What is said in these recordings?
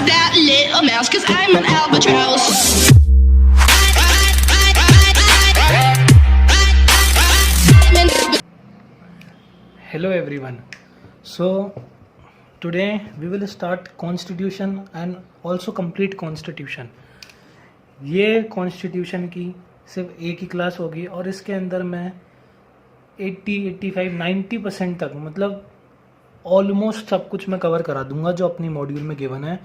that little mouse, 'cause I'm an albatross. Hello everyone. So today we will start constitution and also complete constitution. ये constitution की सिर्फ एक ही class होगी और इसके अंदर मैं 80, 85, 90% तक मतलब ऑलमोस्ट सब कुछ मैं कवर करा दूंगा जो अपनी मॉड्यूल में गिवन है.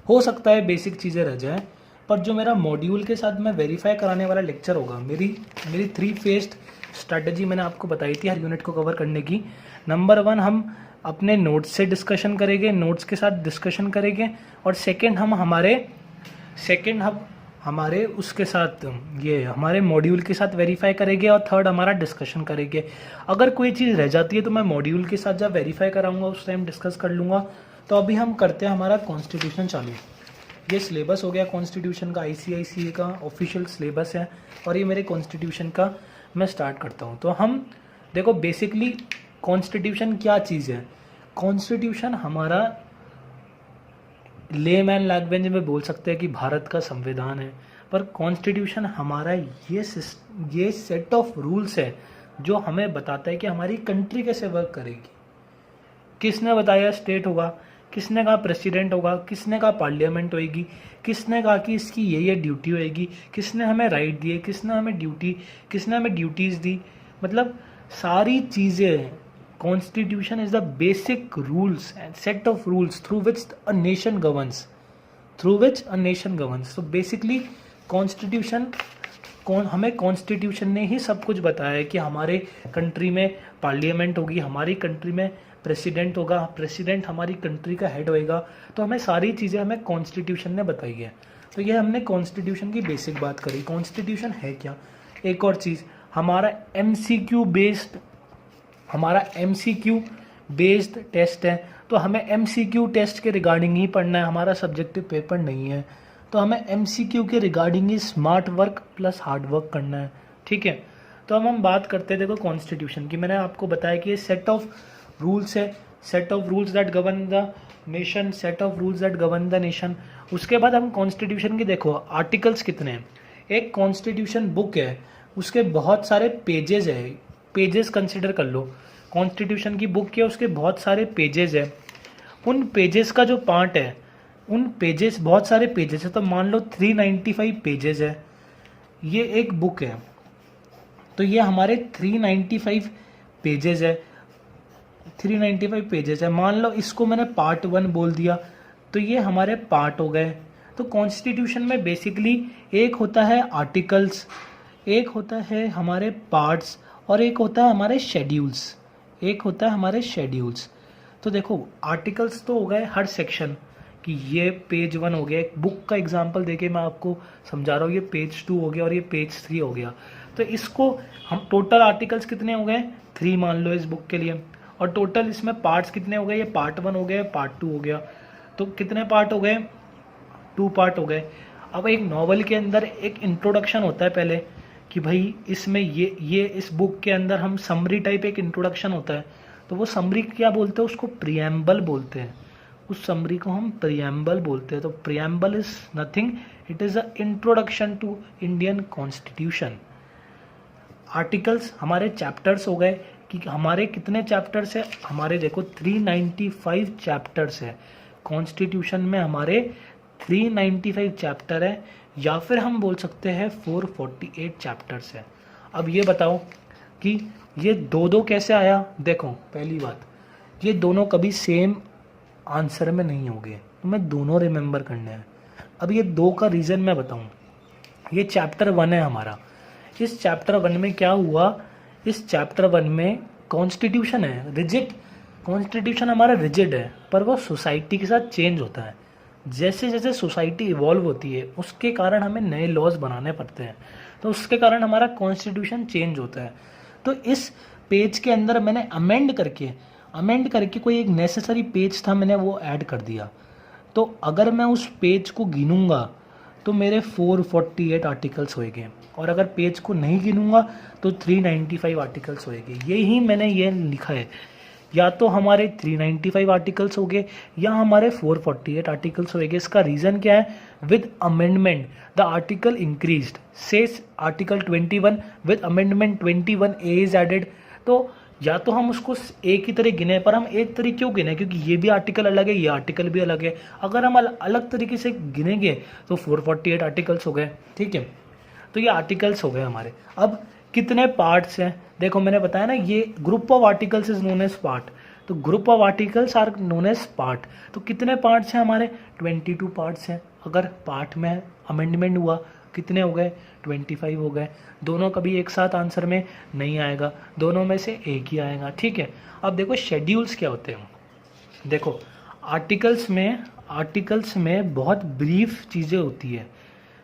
हो सकता है बेसिक चीज़ें रह जाए, पर जो मेरा मॉड्यूल के साथ मैं वेरीफाई कराने वाला लेक्चर होगा, मेरी 3 फेस्ड स्ट्रैटेजी मैंने आपको बताई थी हर यूनिट को कवर करने की. नंबर 1 हम अपने नोट्स से डिस्कशन करेंगे, नोट्स के साथ डिस्कशन करेंगे, और सेकंड हम हमारे उसके साथ ये हमारे मॉड्यूल के साथ वेरीफाई करेंगे, और थर्ड हमारा डिस्कशन करेंगे. अगर कोई चीज़ रह जाती है तो मैं मॉड्यूल के साथ जब वेरीफाई कराऊंगा उस टाइम डिस्कस कर लूँगा. तो अभी हम करते हैं हमारा कॉन्स्टिट्यूशन चालू. ये सिलेबस हो गया कॉन्स्टिट्यूशन का, ICICA का ऑफिशियल सिलेबस है, और ये मेरे कॉन्स्टिट्यूशन का मैं स्टार्ट करता हूँ. तो हम देखो बेसिकली कॉन्स्टिट्यूशन क्या चीज़ है. कॉन्स्टिट्यूशन हमारा लेमैन लैंग्वेज में बोल सकते हैं कि भारत का संविधान है, पर कॉन्स्टिट्यूशन हमारा ये सेट ऑफ रूल्स है जो हमें बताता है कि हमारी कंट्री कैसे वर्क करेगी. किसने बताया स्टेट होगा, किसने कहा प्रेसिडेंट होगा, किसने कहा पार्लियामेंट होएगी, किसने कहा कि इसकी ये ड्यूटी होएगी, किसने हमें राइट दिए, किसने हमें ड्यूटीज़ दी. मतलब सारी चीज़ें. Constitution is the basic rules and set of rules through which a nation governs. So basically constitution हमें कॉन्स्टिट्यूशन ने ही सब कुछ बताया है कि हमारे कंट्री में पार्लियामेंट होगी, हमारी कंट्री में प्रेसिडेंट होगा, प्रेसिडेंट हमारी कंट्री का हेड होएगा. तो हमें सारी चीज़ें हमें कॉन्स्टिट्यूशन ने बताई है. तो ये हमने कॉन्स्टिट्यूशन की बेसिक बात करी. कॉन्स्टिट्यूशन है क्या. एक और चीज़, हमारा MCQ बेस्ड टेस्ट है, तो हमें MCQ टेस्ट के रिगार्डिंग ही पढ़ना है. हमारा सब्जेक्टिव पेपर नहीं है, तो हमें MCQ के रिगार्डिंग ही smart work plus hard work करना है. ठीक है. तो अब हम बात करते हैं देखो कॉन्स्टिट्यूशन की. मैंने आपको बताया कि ये सेट ऑफ रूल्स है, set of rules that govern the nation. उसके बाद हम कॉन्स्टिट्यूशन की देखो आर्टिकल्स कितने हैं. एक कॉन्स्टिट्यूशन बुक है, उसके बहुत सारे पेजेस है. पेजेस कंसिडर कर लो. कॉन्स्टिट्यूशन की बुक के उसके बहुत सारे पेजेस है. उन पेजेस का जो पार्ट है, उन पेजेस बहुत सारे पेजेस है, तो मान लो 395 पेजेस है. ये एक बुक है, तो ये हमारे 395 पेजेस है. 395 पेजेस है. मान लो इसको मैंने पार्ट 1 बोल दिया, तो ये हमारे पार्ट हो गए. तो कॉन्स्टिट्यूशन में बेसिकली एक होता है आर्टिकल्स, एक होता है हमारे पार्ट्स, और एक होता है हमारे शेड्यूल्स. तो देखो आर्टिकल्स तो हो गए हर सेक्शन कि ये पेज 1 हो गया. एक बुक का एग्जांपल देके मैं आपको समझा रहा हूँ. ये पेज 2 हो गया और ये पेज 3 हो गया. तो इसको हम टोटल आर्टिकल्स कितने हो गए, 3 मान लो इस बुक के लिए. और टोटल इसमें पार्ट्स कितने हो गए, ये पार्ट 1 हो गया, पार्ट 2 हो गया. तो कितने पार्ट हो गए, 2 पार्ट हो गए. अब एक नॉवल के अंदर एक इंट्रोडक्शन होता है पहले कि भाई इसमें ये इस बुक के अंदर हम समरी टाइप एक इंट्रोडक्शन होता है. तो वो समरी क्या बोलते हैं, उसको प्रियम्बल बोलते हैं. उस समरी को हम प्रियम्बल बोलते हैं. तो preamble is nothing, it is a introduction to Indian constitution. Articles हमारे चैप्टर्स हो गए कि हमारे कितने चैप्टर्स है. हमारे देखो 395 चैप्टर्स है कॉन्स्टिट्यूशन में. हमारे 395 चैप्टर है, या फिर हम बोल सकते हैं 448 चैप्टर्स है. अब ये बताओ कि ये दो कैसे आया. देखो पहली बात, ये दोनों कभी सेम आंसर में नहीं होंगे, तो मैं दोनों रिमेंबर करने हैं. अब ये 2 का रीज़न मैं बताऊं. ये चैप्टर 1 है हमारा. इस चैप्टर 1 में क्या हुआ, इस चैप्टर 1 में कॉन्स्टिट्यूशन है, रिजिड. कॉन्स्टिट्यूशन हमारा रिजिड है, पर वो सोसाइटी के साथ चेंज होता है. जैसे जैसे सोसाइटी इवॉल्व होती है उसके कारण हमें नए लॉज बनाने पड़ते हैं, तो उसके कारण हमारा कॉन्स्टिट्यूशन चेंज होता है. तो इस पेज के अंदर मैंने अमेंड करके कोई एक नेसेसरी पेज था, मैंने वो ऐड कर दिया. तो अगर मैं उस पेज को गिनूंगा तो मेरे 448 आर्टिकल्स होएंगे, और अगर पेज को नहीं गिनूंगा तो 395 आर्टिकल्स होएंगे. यही मैंने ये लिखा है या तो हमारे 395 आर्टिकल्स हो गए या हमारे 448 आर्टिकल्स हो गए। इसका रीज़न क्या है? With amendment the article increased, says article 21 with amendment 21A is added. तो या तो हम उसको एक ही तरह गिने, पर हम एक तरह क्यों गिने? क्योंकि ये भी आर्टिकल अलग है, ये आर्टिकल भी अलग है। अगर हम अलग तरीके से गिनेंगे तो 448 आर्टिकल्स हो गए, ठीक है। तो ये आर्टिकल्स हो गए हमारे। अब कितने पार्ट्स हैं? देखो मैंने बताया ना, ये group of articles is known as part. तो group of articles are known as part. तो कितने पार्ट्स हैं हमारे? 22 पार्ट्स हैं। अगर पार्ट में अमेंडमेंट हुआ, कितने हो गए? 25 हो गए। दोनों कभी एक साथ आंसर में नहीं आएगा, दोनों में से एक ही आएगा, ठीक है। अब देखो शेड्यूल्स क्या होते हैं। देखो आर्टिकल्स में बहुत ब्रीफ चीज़ें होती है,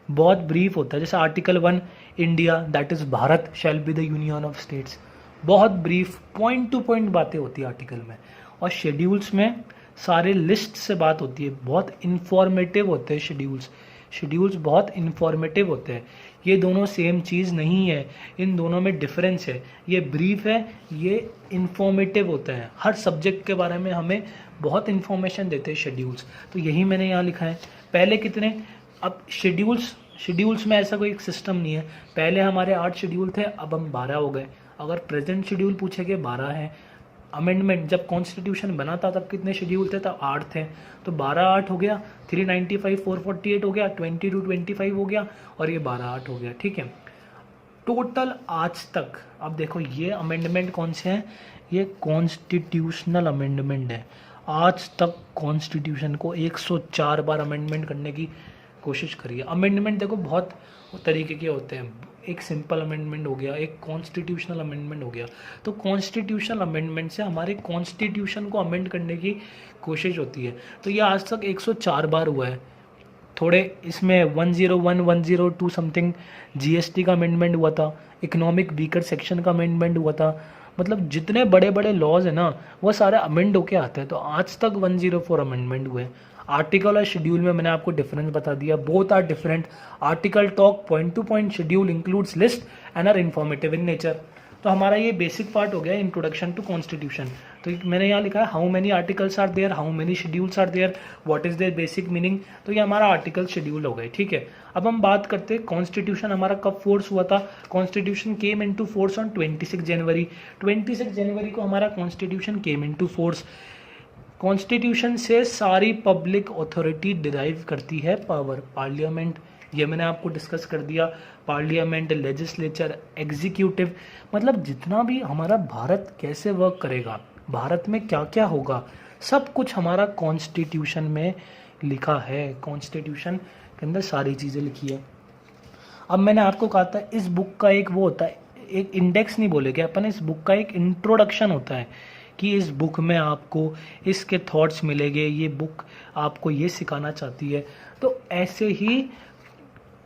बहुत ब्रीफ होता है। जैसे article 1 India that is Bharat shall be the union of states, बहुत ब्रीफ पॉइंट टू पॉइंट बातें होती है आर्टिकल में। और शेड्यूल्स में सारे लिस्ट से बात होती है, बहुत इंफॉर्मेटिव होते हैं शेड्यूल्स बहुत इंफॉर्मेटिव होते हैं। ये दोनों सेम चीज़ नहीं है, इन दोनों में डिफरेंस है। ये ब्रीफ है, ये इंफॉर्मेटिव होता है। हर सब्जेक्ट के बारे में हमें बहुत इन्फॉर्मेशन देते हैं शेड्यूल्स। तो यही मैंने यहाँ लिखा है। पहले कितने? अब शेड्यूल्स में ऐसा कोई एक सिस्टम नहीं है। पहले हमारे 8 शेड्यूल थे, अब हम 12 हो गए। अगर प्रेजेंट शेड्यूल पूछेंगे 12 है। अमेंडमेंट जब कॉन्स्टिट्यूशन बना था तब कितने शेड्यूल थे? तब 8 थे। तो 12 8 हो गया, 395 448 हो गया, 22 25 हो गया, और ये 12 8 हो गया, ठीक है। टोटल आज तक, अब देखो ये अमेंडमेंट कौन से हैं? ये कॉन्स्टिट्यूशनल अमेंडमेंट है। आज तक कॉन्स्टिट्यूशन को 104 बार अमेंडमेंट करने की कोशिश करिए। अमेंडमेंट देखो बहुत तरीके के होते हैं, एक सिंपल अमेंडमेंट हो गया, एक कॉन्स्टिट्यूशनल अमेंडमेंट हो गया। तो कॉन्स्टिट्यूशनल अमेंडमेंट से हमारे कॉन्स्टिट्यूशन को अमेंड करने की कोशिश होती है। तो ये आज तक 104 बार हुआ है। थोड़े इसमें 101 102 समथिंग जीएसटी का अमेंडमेंट हुआ था, इकोनॉमिक वीकर सेक्शन का अमेंडमेंट हुआ था। मतलब जितने बड़े बड़े लॉज है ना, वो सारे अमेंड होके आते हैं। तो आज तक 104 अमेंडमेंट हुए। आर्टिकल और शेड्यूल में मैंने आपको डिफरेंस बता दिया, both are different. Article talk point to point, schedule includes list and are informative in nature. तो हमारा ये बेसिक पार्ट हो गया इंट्रोडक्शन टू कॉन्स्टिट्यूशन। तो मैंने यहाँ लिखा है how many articles are there, how many schedules are there, what is their basic meaning. तो ये हमारा आर्टिकल शेड्यूल हो गए, ठीक है। अब हम बात करते हैं कॉन्स्टिट्यूशन हमारा कब फोर्स हुआ था। Constitution came into force on 26 जनवरी। 26 जनवरी को हमारा constitution came into force. Constitution से सारी पब्लिक अथॉरिटी डिराइव करती है पावर। पार्लियामेंट, ये मैंने आपको डिस्कस कर दिया। पार्लियामेंट, लेजिस्लेचर, एग्जीक्यूटिव, मतलब जितना भी हमारा भारत कैसे वर्क करेगा, भारत में क्या क्या होगा, सब कुछ हमारा कॉन्स्टिट्यूशन में लिखा है। कॉन्स्टिट्यूशन के अंदर सारी चीज़ें लिखी है। अब मैंने आपको कहा था इस बुक का एक वो होता है, एक इंडेक्स नहीं बोलेंगे अपन, इस बुक का एक इंट्रोडक्शन होता है कि इस बुक में आपको इसके थॉट्स मिलेंगे, ये बुक आपको ये सिखाना चाहती है। तो ऐसे ही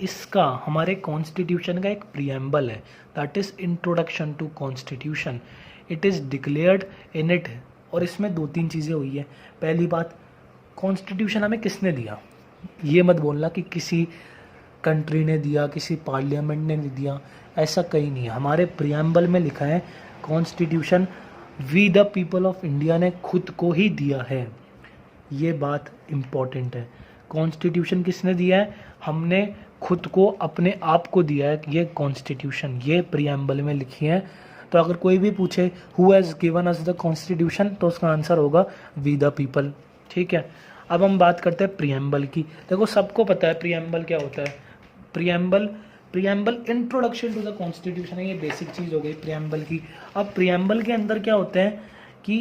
इसका हमारे कॉन्स्टिट्यूशन का एक प्रीएम्बल है, that is introduction to constitution. It is declared in it. और इसमें 2-3 चीज़ें हुई है। पहली बात, कॉन्स्टिट्यूशन हमें किसने दिया? ये मत बोलना कि किसी कंट्री ने दिया, किसी पार्लियामेंट ने दिया, ऐसा कहीं नहीं है। हमारे प्रीएम्बल में लिखा है constitution we the people of India ने खुद को ही दिया है। ये बात इम्पॉर्टेंट है। कॉन्स्टिट्यूशन किसने दिया है? हमने खुद को, अपने आप को दिया है ये कॉन्स्टिट्यूशन। ये प्रीएम्बल में लिखी है। तो अगर कोई भी पूछे who has given us the constitution, तो उसका आंसर होगा वी द पीपल, ठीक है। अब हम बात करते हैं प्रीएम्बल की। देखो सबको पता है प्रीएम्बल क्या होता है। Preamble introduction to the constitution है, ये बेसिक चीज़ हो गई प्रीएम्बल की। अब प्रीएम्बल के अंदर क्या होता है कि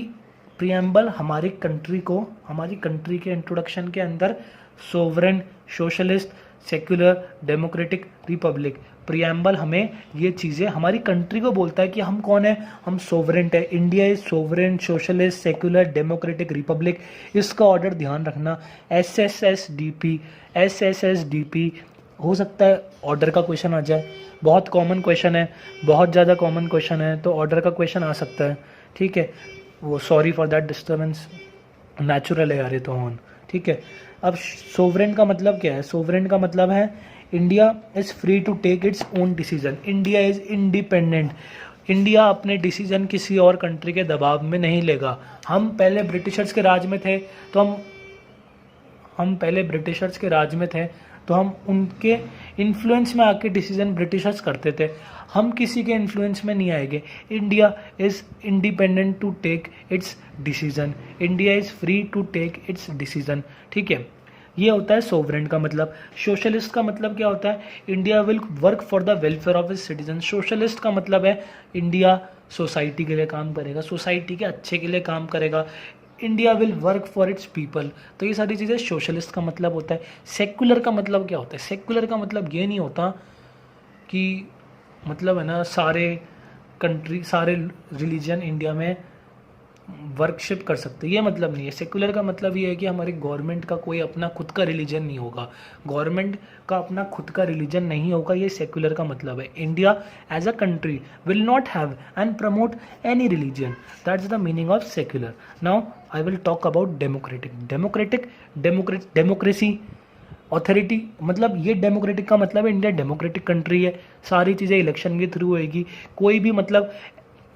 प्रीएम्बल हमारी कंट्री को, हमारी कंट्री के इंट्रोडक्शन के अंदर sovereign, socialist, secular, democratic, Republic, preamble हमें ये चीज़ें हमारी कंट्री को बोलता है कि हम कौन है, हम सोवरेंट है। India is sovereign, socialist, secular, democratic, Republic. इसका ऑर्डर ध्यान रखना, SSSDP हो सकता है ऑर्डर का क्वेश्चन आ जाए, बहुत कॉमन क्वेश्चन है, बहुत ज़्यादा कॉमन क्वेश्चन है, तो ऑर्डर का क्वेश्चन आ सकता है, ठीक है। वो sorry for that disturbance, natural है यार ये तो ऑन, ठीक है। अब सोवरेन का मतलब क्या है? सोवरेन का मतलब है India is free to take its own decision. India is independent. India अपने डिसीजन किसी और कंट्री के दबाव में नहीं लेगा। हम पहले ब्रिटिशर्स के राज में थे तो हम उनके इन्फ्लुएंस में आके डिसीजन ब्रिटिशर्स करते थे। हम किसी के इन्फ्लुएंस में नहीं आएंगे। India is independent to take its decision. India is free to take its decision. ठीक है, ये होता है सोवरेन का मतलब। सोशलिस्ट का मतलब क्या होता है? India will work for the welfare of its citizen. Socialist का मतलब है इंडिया सोसाइटी के लिए काम करेगा, सोसाइटी के अच्छे के लिए काम करेगा। India will work for its people. तो ये सारी चीज़ें सोशलिस्ट का मतलब होता है। सेक्युलर का मतलब क्या होता है? सेक्युलर का मतलब ये नहीं होता कि मतलब है ना सारे रिलीजन इंडिया में वर्कशिप कर सकते, ये मतलब नहीं है। सेक्युलर का मतलब ये है कि हमारी गवर्नमेंट का कोई अपना खुद का रिलीजन नहीं होगा, गवर्नमेंट का अपना खुद का रिलीजन नहीं होगा, ये सेक्युलर का मतलब है। India as a country will not have and promote any religion, that's the meaning of secular. Now I will talk about democracy authority. मतलब ये डेमोक्रेटिक का मतलब है इंडिया डेमोक्रेटिक कंट्री है, सारी चीज़ें इलेक्शन के थ्रू होएगी, कोई भी मतलब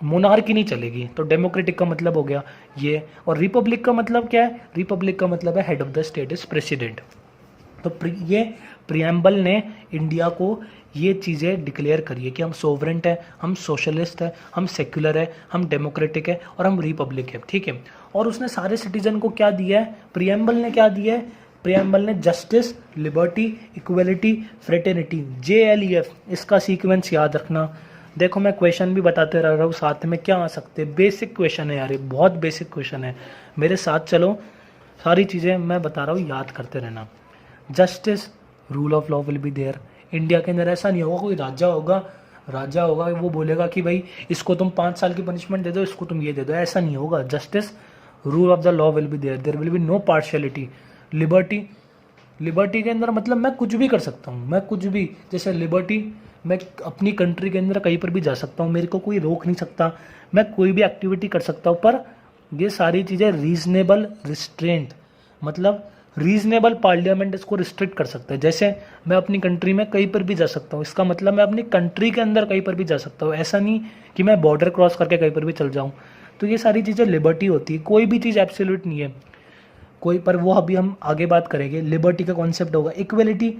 मोनार्की नहीं चलेगी। तो डेमोक्रेटिक का मतलब हो गया ये। और रिपब्लिक का मतलब क्या है? रिपब्लिक का मतलब है head of the state is president. तो ये प्रियम्बल ने इंडिया को ये चीज़ें डिक्लेयर करी है कि हम सोवरेंट है, हम सोशलिस्ट है, हम सेक्युलर है, हम डेमोक्रेटिक है और हम रिपब्लिक है। ठीक है, और उसने सारे सिटीजन को क्या दिया है? प्रियम्बल ने क्या दिया है? प्रियम्बल ने justice, liberty, equality, fraternity, JLEF, इसका सीक्वेंस याद रखना। देखो मैं क्वेश्चन भी बताते रह रहा हूँ साथ में, क्या आ सकते हैं। बेसिक क्वेश्चन है यार, ये बहुत बेसिक क्वेश्चन है, मेरे साथ चलो, सारी चीज़ें मैं बता रहा हूँ, याद करते रहना। Justice, rule of law will be there. India के अंदर ऐसा नहीं होगा कोई राजा होगा वो बोलेगा कि भाई इसको तुम 5 साल की पनिशमेंट दे दो, इसको तुम ये दे दो, ऐसा नहीं होगा। Justice, rule of the law will be there will be no partiality. Liberty के अंदर मतलब मैं कुछ भी कर सकता हूँ, मैं कुछ भी, जैसे लिबर्टी, मैं अपनी कंट्री के अंदर कहीं पर भी जा सकता हूँ, मेरे को कोई रोक नहीं सकता, मैं कोई भी एक्टिविटी कर सकता हूँ। पर ये सारी चीज़ें रीजनेबल रिस्ट्रेंट, मतलब रीजनेबल पार्लियामेंट इसको रिस्ट्रिक्ट कर सकता है। जैसे मैं अपनी कंट्री में कहीं पर भी जा सकता हूँ, इसका मतलब मैं अपनी कंट्री के अंदर कहीं पर भी जा सकता हूँ, ऐसा नहीं कि मैं बॉर्डर क्रॉस करके कहीं पर भी चल जाऊँ। तो ये सारी चीज़ें लिबर्टी होती है, कोई भी चीज़ एब्सोल्यूट नहीं है कोई, पर वो अभी हम आगे बात करेंगे। लिबर्टी का कॉन्सेप्ट होगा इक्वलिटी,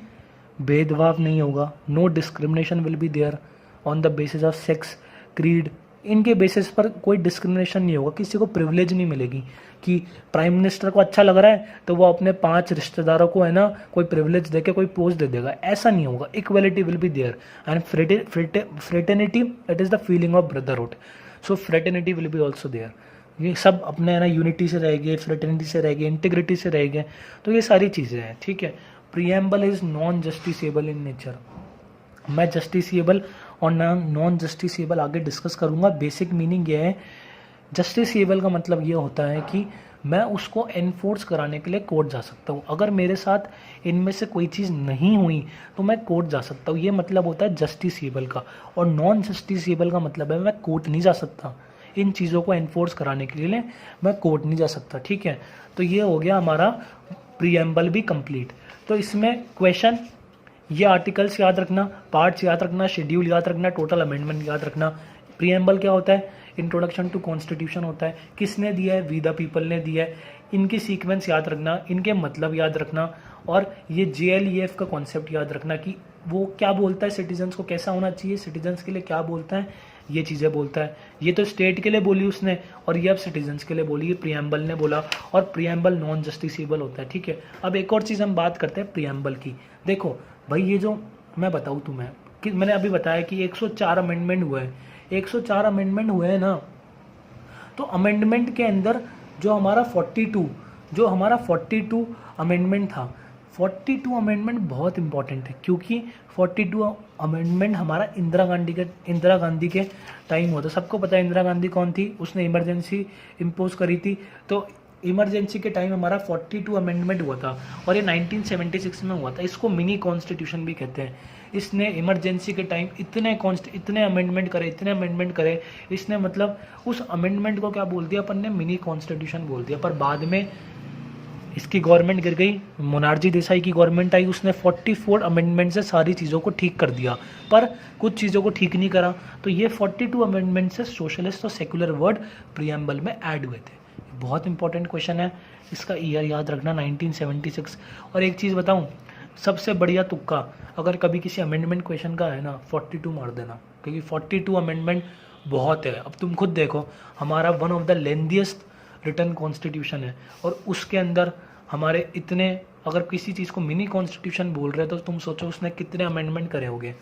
भेदभाव नहीं होगा, no discrimination will be there on the basis of sex, creed, इनके बेसिस पर कोई डिस्क्रिमिनेशन नहीं होगा, किसी को प्रिविलेज नहीं मिलेगी कि प्राइम मिनिस्टर को अच्छा लग रहा है तो वो अपने 5 रिश्तेदारों को है ना कोई प्रिविलेज देके कोई पोस्ट दे देगा, ऐसा नहीं होगा। Equality will be there and fraternity, it is the feeling of brotherhood, so fraternity will be also there. ये सब अपने है ना यूनिटी से रहेंगे, फ्रेटर्निटी से रहेंगे, इंटीग्रिटी से रहेंगे, तो ये सारी चीज़ें हैं। ठीक है, preamble is non justiciable in nature. मैं जस्टिसेबल और नॉन जस्टिसेबल आगे डिस्कस करूंगा। बेसिक मीनिंग ये है, जस्टिसेबल का मतलब ये होता है कि मैं उसको एनफोर्स कराने के लिए कोर्ट जा सकता हूँ। अगर मेरे साथ इनमें से कोई चीज़ नहीं हुई तो मैं कोर्ट जा सकता हूँ, ये मतलब होता है जस्टिसेबल का। और नॉन जस्टिसेबल का मतलब है मैं कोर्ट नहीं जा सकता, इन चीज़ों को एनफोर्स कराने के लिए मैं कोर्ट नहीं जा सकता। ठीक है, तो ये हो गया हमारा प्रियम्बल भी कंप्लीट। तो इसमें क्वेश्चन, ये आर्टिकल्स याद रखना, पार्ट्स याद रखना, शेड्यूल याद रखना, टोटल अमेंडमेंट याद रखना। प्रियम्बल क्या होता है? इंट्रोडक्शन टू कॉन्स्टिट्यूशन होता है। किसने दिया है? वी द पीपल ने दिया है। इनकी सीक्वेंस याद रखना, इनके मतलब याद रखना, और ये JLEF का कॉन्सेप्ट याद रखना कि वो क्या बोलता है, सिटीजन्स को कैसा होना चाहिए, सिटीजन्स के लिए क्या बोलता है, ये चीज़ें बोलता है। ये तो स्टेट के लिए बोली उसने, और ये अब सिटीजन्स के लिए बोली, ये प्रियम्बल ने बोला, और प्रियम्बल नॉन जस्टिसेबल होता है। ठीक है, अब एक और चीज़ हम बात करते हैं प्रियम्बल की। देखो भाई, ये जो मैं बताऊँ तुम्हें कि मैंने अभी बताया कि 104 अमेंडमेंट हुए हैं, 104 अमेंडमेंट हुए हैं ना, तो अमेंडमेंट के अंदर जो हमारा 42 अमेंडमेंट था, 42 अमेंडमेंट बहुत इंपॉर्टेंट है, क्योंकि 42 अमेंडमेंट हमारा इंदिरा गांधी के टाइम हुआ था। सबको पता है इंदिरा गांधी कौन थी, उसने इमरजेंसी इम्पोज करी थी, तो इमरजेंसी के टाइम हमारा 42 अमेंडमेंट हुआ था, और ये 1976 में हुआ था। इसको मिनी कॉन्स्टिट्यूशन भी कहते हैं। इसने इमरजेंसी के टाइम इतने अमेंडमेंट करे, इसने मतलब उस अमेंडमेंट को क्या बोल दिया अपन ने, मिनी कॉन्स्टिट्यूशन बोल दिया। पर बाद में इसकी गवर्नमेंट गिर गई, मोनार्जी देसाई की गवर्नमेंट आई, उसने 44 अमेंडमेंट से सारी चीज़ों को ठीक कर दिया, पर कुछ चीज़ों को ठीक नहीं करा। तो ये 42 अमेंडमेंट से सोशलिस्ट और सेकुलर वर्ड प्रियम्बल में ऐड हुए थे। बहुत इंपॉर्टेंट क्वेश्चन है, इसका ईयर याद रखना 1976। और एक चीज़ बताऊँ, सबसे बढ़िया तुक्का अगर कभी किसी अमेंडमेंट क्वेश्चन का है ना, 42 मार देना, क्योंकि 42 अमेंडमेंट बहुत है। अब तुम खुद देखो, हमारा one of the lengthiest return constitution है, और उसके अंदर हमारे इतने, अगर किसी चीज़ को मिनी कॉन्स्टिट्यूशन बोल रहे हैं तो तुम सोचो उसने कितने अमेंडमेंट करे होंगे।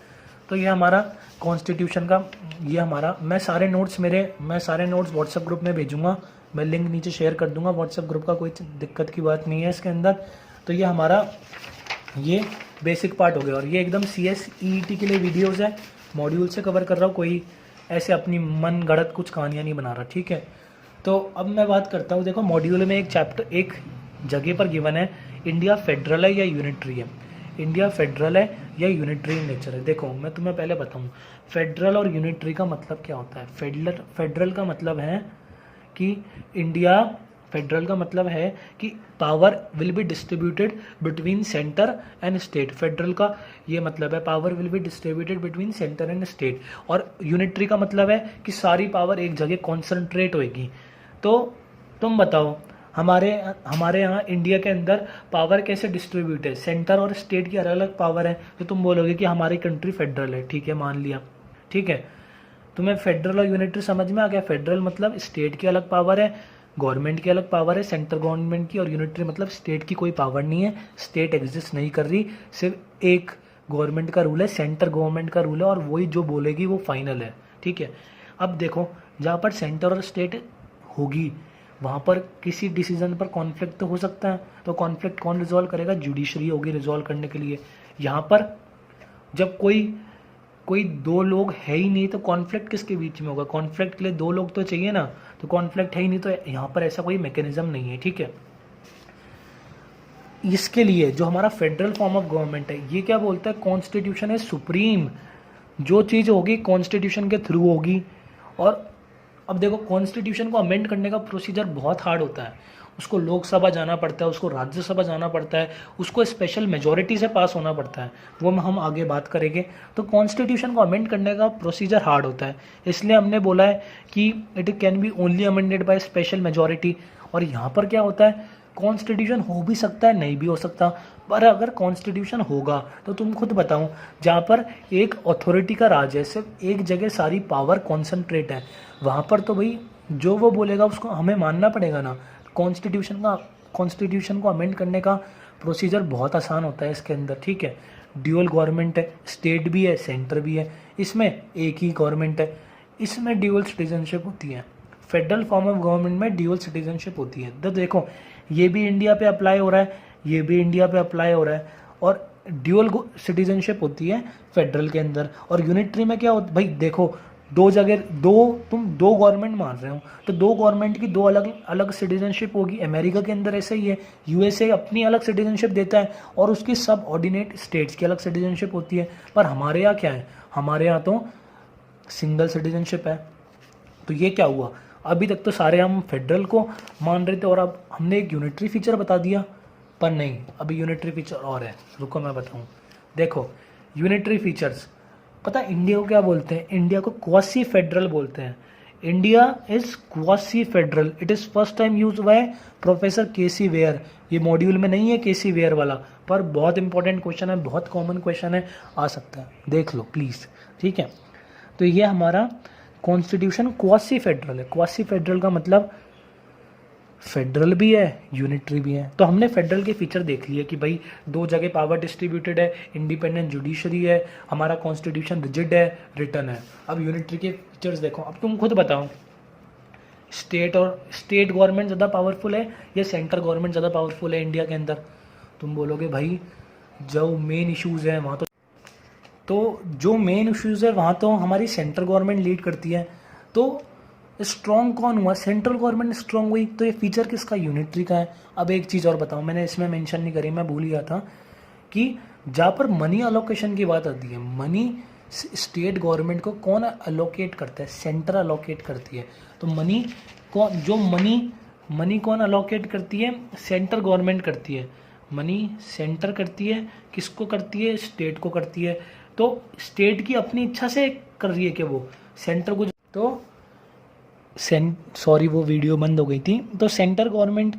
तो ये हमारा कॉन्स्टिट्यूशन का, ये हमारा, मैं सारे नोट्स व्हाट्सएप ग्रुप में भेजूंगा, मैं लिंक नीचे शेयर कर दूंगा व्हाट्सएप ग्रुप का, कोई दिक्कत की बात नहीं है इसके अंदर। तो ये हमारा ये बेसिक पार्ट हो गया, और ये एकदम CSEET के लिए वीडियोज़ है, मॉड्यूल से कवर कर रहा हूँ, कोई ऐसे अपनी मन गढ़ंत कुछ कहानियाँ नहीं बना रहा, ठीक है। तो अब मैं बात करता हूँ, देखो मॉड्यूल में एक चैप्टर, एक जगह पर गिवन है, इंडिया फेडरल है या यूनिटरी है। इंडिया फेडरल है या यूनिटरी इन नेचर है। देखो मैं तुम्हें पहले बताऊँ, फेडरल और यूनिटरी का मतलब क्या होता है। फेडरल का मतलब है कि इंडिया, फेडरल का मतलब है कि power will be distributed between centre and state. Federal का ये मतलब है power will be distributed between centre and state. और यूनिटरी का मतलब है कि सारी पावर एक जगह कॉन्सेंट्रेट होएगी। तो तुम बताओ, हमारे यहाँ इंडिया के अंदर पावर कैसे डिस्ट्रीब्यूट है, सेंटर और स्टेट की अलग अलग पावर है। तो तुम बोलोगे कि हमारी कंट्री फेडरल है, ठीक है, मान लिया, ठीक है। तुम्हें फेडरल और यूनिटरी समझ में आ गया। फेडरल मतलब स्टेट की अलग पावर है, गवर्नमेंट की अलग पावर है, सेंट्रल गवर्नमेंट की। और यूनिटरी मतलब स्टेट की कोई पावर नहीं है, स्टेट एग्जिस्ट नहीं कर रही, सिर्फ एक गवर्नमेंट का रूल है, सेंटर गवर्नमेंट का रूल है, और वही जो बोलेगी वो फाइनल है, ठीक है। अब देखो, जहाँ पर सेंटर और स्टेट होगी वहाँ पर किसी डिसीजन पर कॉन्फ्लिक्ट तो हो सकता है, तो कॉन्फ्लिक्ट कौन रिजॉल्व करेगा, जुडिशरी होगी रिजॉल्व करने के लिए। यहाँ पर जब कोई दो लोग है ही नहीं तो कॉन्फ्लिक्ट किसके बीच में होगा, कॉन्फ्लिक्ट के लिए दो लोग तो चाहिए ना, तो कॉन्फ्लिक्ट है ही नहीं, तो यहाँ पर ऐसा कोई मैकेनिज्म नहीं है, ठीक है। इसके लिए जो हमारा फेडरल फॉर्म ऑफ गवर्नमेंट है, ये क्या बोलता है, कॉन्स्टिट्यूशन है सुप्रीम, जो चीज़ होगी कॉन्स्टिट्यूशन के थ्रू होगी। और अब देखो, कॉन्स्टिट्यूशन को अमेंड करने का प्रोसीजर बहुत हार्ड होता है, उसको लोकसभा जाना पड़ता है, उसको राज्यसभा जाना पड़ता है, उसको स्पेशल मेजॉरिटी से पास होना पड़ता है, वो हम आगे बात करेंगे। तो कॉन्स्टिट्यूशन को अमेंड करने का प्रोसीजर हार्ड होता है, इसलिए हमने बोला है कि it can be only amended by special majority. और यहाँ पर क्या होता है, कॉन्स्टिट्यूशन हो भी सकता है, नहीं भी हो सकता, पर अगर कॉन्स्टिट्यूशन होगा तो तुम खुद बताओ, जहाँ पर एक अथॉरिटी का राज है, सिर्फ एक जगह सारी पावर कॉन्सेंट्रेट है, वहाँ पर तो भाई जो वो बोलेगा उसको हमें मानना पड़ेगा ना। कॉन्स्टिट्यूशन को अमेंड करने का प्रोसीजर बहुत आसान होता है इसके अंदर, ठीक है। ड्यूअल गवर्नमेंट है, स्टेट भी है, सेंटर भी है, इसमें एक ही गवर्नमेंट है, इसमें ड्यूअल सिटीजनशिप होती है। फेडरल फॉर्म ऑफ गवर्नमेंट में ड्यूअल सिटीजनशिप होती है। तो देखो, ये भी इंडिया पे अप्लाई हो रहा है, ये भी इंडिया पे अप्लाई हो रहा है, और ड्यूअल सिटीजनशिप होती है फेडरल के अंदर। और यूनिटरी में क्या होता, भाई देखो, तुम दो गवर्नमेंट मान रहे हो, तो दो गवर्नमेंट की दो अलग अलग सिटीजनशिप होगी। अमेरिका के अंदर ऐसा ही है, यूएसए अपनी अलग सिटीजनशिप देता है, और उसकी सब ऑर्डिनेट स्टेट्स की अलग सिटीजनशिप होती है। पर हमारे यहाँ क्या है, हमारे यहाँ तो सिंगल सिटीजनशिप है। तो ये क्या हुआ, अभी तक तो सारे हम फेडरल को मान रहे थे, और अब हमने एक यूनिटरी फीचर बता दिया, पर नहीं, अभी यूनिटरी फीचर और है, रुको मैं बताऊँ। देखो, यूनिटरी फीचर्स, पता है इंडिया को क्या बोलते हैं, इंडिया को क्वासी फेडरल बोलते हैं। India is quasi federal, it is first time use by professor K C Wheare. ये मॉड्यूल में नहीं है केसी वेयर वाला, पर बहुत इंपॉर्टेंट क्वेश्चन है, बहुत कॉमन क्वेश्चन है, आ सकता है, देख लो प्लीज़, ठीक है। तो ये हमारा कॉन्स्टिट्यूशन क्वासी फेडरल है। क्वासी फेडरल का मतलब फेडरल भी है, यूनिटरी भी है। तो हमने फेडरल के फीचर देख लिए कि भाई दो जगह पावर डिस्ट्रीब्यूटेड है, इंडिपेंडेंट जुडिशरी है, हमारा कॉन्स्टिट्यूशन रिजिड है, रिटर्न है। अब यूनिटरी के फीचर्स देखो, अब तुम खुद बताओ, स्टेट गवर्नमेंट ज़्यादा पावरफुल है या सेंट्रल गवर्नमेंट ज़्यादा पावरफुल है इंडिया के अंदर। तुम बोलोगे भाई जो मेन इश्यूज़ हैं वहाँ तो जो मेन इश्यूज़ है वहाँ तो हमारी सेंट्रल गवर्नमेंट लीड करती है। तो स्ट्रॉन्ग कौन हुआ, सेंट्रल गवर्नमेंट स्ट्रॉन्ग हुई, तो ये फीचर किसका, यूनिटरी का है। अब एक चीज़ और बताओ, मैंने इसमें मेंशन नहीं करी, मैं भूल गया था, कि जहाँ पर मनी अलोकेशन की बात आती है, मनी स्टेट गवर्नमेंट को कौन अलोकेट करता है, सेंटर अलोकेट करती है। तो मनी को, जो मनी मनी कौन अलोकेट करती है? सेंट्रल गवर्नमेंट करती है। मनी सेंटर करती है, किसको करती है? स्टेट को करती है। तो स्टेट की अपनी इच्छा से कर रही है कि वो सेंटर को, तो सॉरी वो वीडियो बंद हो गई थी। तो सेंटर गवर्नमेंट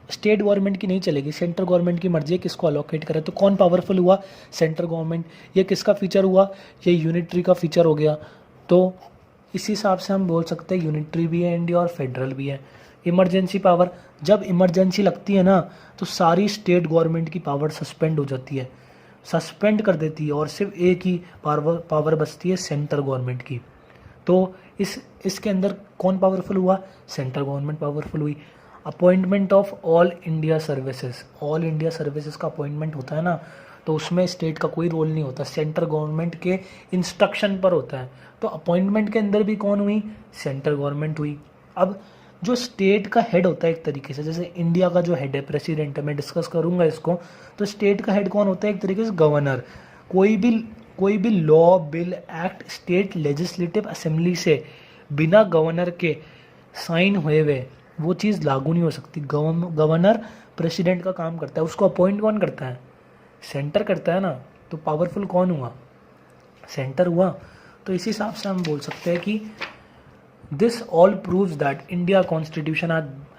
स्टेट गवर्नमेंट की नहीं चलेगी, सेंट्रल गवर्नमेंट की मर्जी है किसको अलोकेट करे। तो कौन पावरफुल हुआ? Central government. ये किसका फीचर हुआ? ये यूनिटरी का फीचर हो गया। तो इस हिसाब से हम बोल सकते हैं यूनिटरी भी है इंडिया और फेडरल भी है। इमरजेंसी पावर, जब इमरजेंसी लगती है ना तो सारी स्टेट गवर्नमेंट की पावर सस्पेंड हो जाती है, सस्पेंड कर देती है, और सिर्फ एक ही पावर बचती है सेंट्रल गवर्नमेंट की। तो इसके अंदर कौन पावरफुल हुआ? सेंट्रल गवर्नमेंट पावरफुल हुई। Appointment of all India services, all India services का अपॉइंटमेंट होता है ना, तो उसमें स्टेट का कोई रोल नहीं होता, सेंट्रल गवर्नमेंट के इंस्ट्रक्शन पर होता है। तो अपॉइंटमेंट के अंदर भी कौन हुई? सेंट्रल गवर्नमेंट हुई। अब जो स्टेट का हेड होता है एक तरीके से, जैसे इंडिया का जो हेड है प्रेसिडेंट है, मैं डिस्कस करूंगा इसको, तो स्टेट का हेड कौन होता है? एक तरीके से गवर्नर। कोई भी law, bill, act state legislative assembly से बिना गवर्नर के साइन हुए हुए वो चीज़ लागू नहीं हो सकती। गवर्नर प्रेसिडेंट का काम करता है, उसको अपॉइंट कौन करता है? सेंटर करता है ना। तो पावरफुल कौन हुआ? सेंटर हुआ। तो इसी हिसाब से हम बोल सकते हैं कि this all proves that India constitution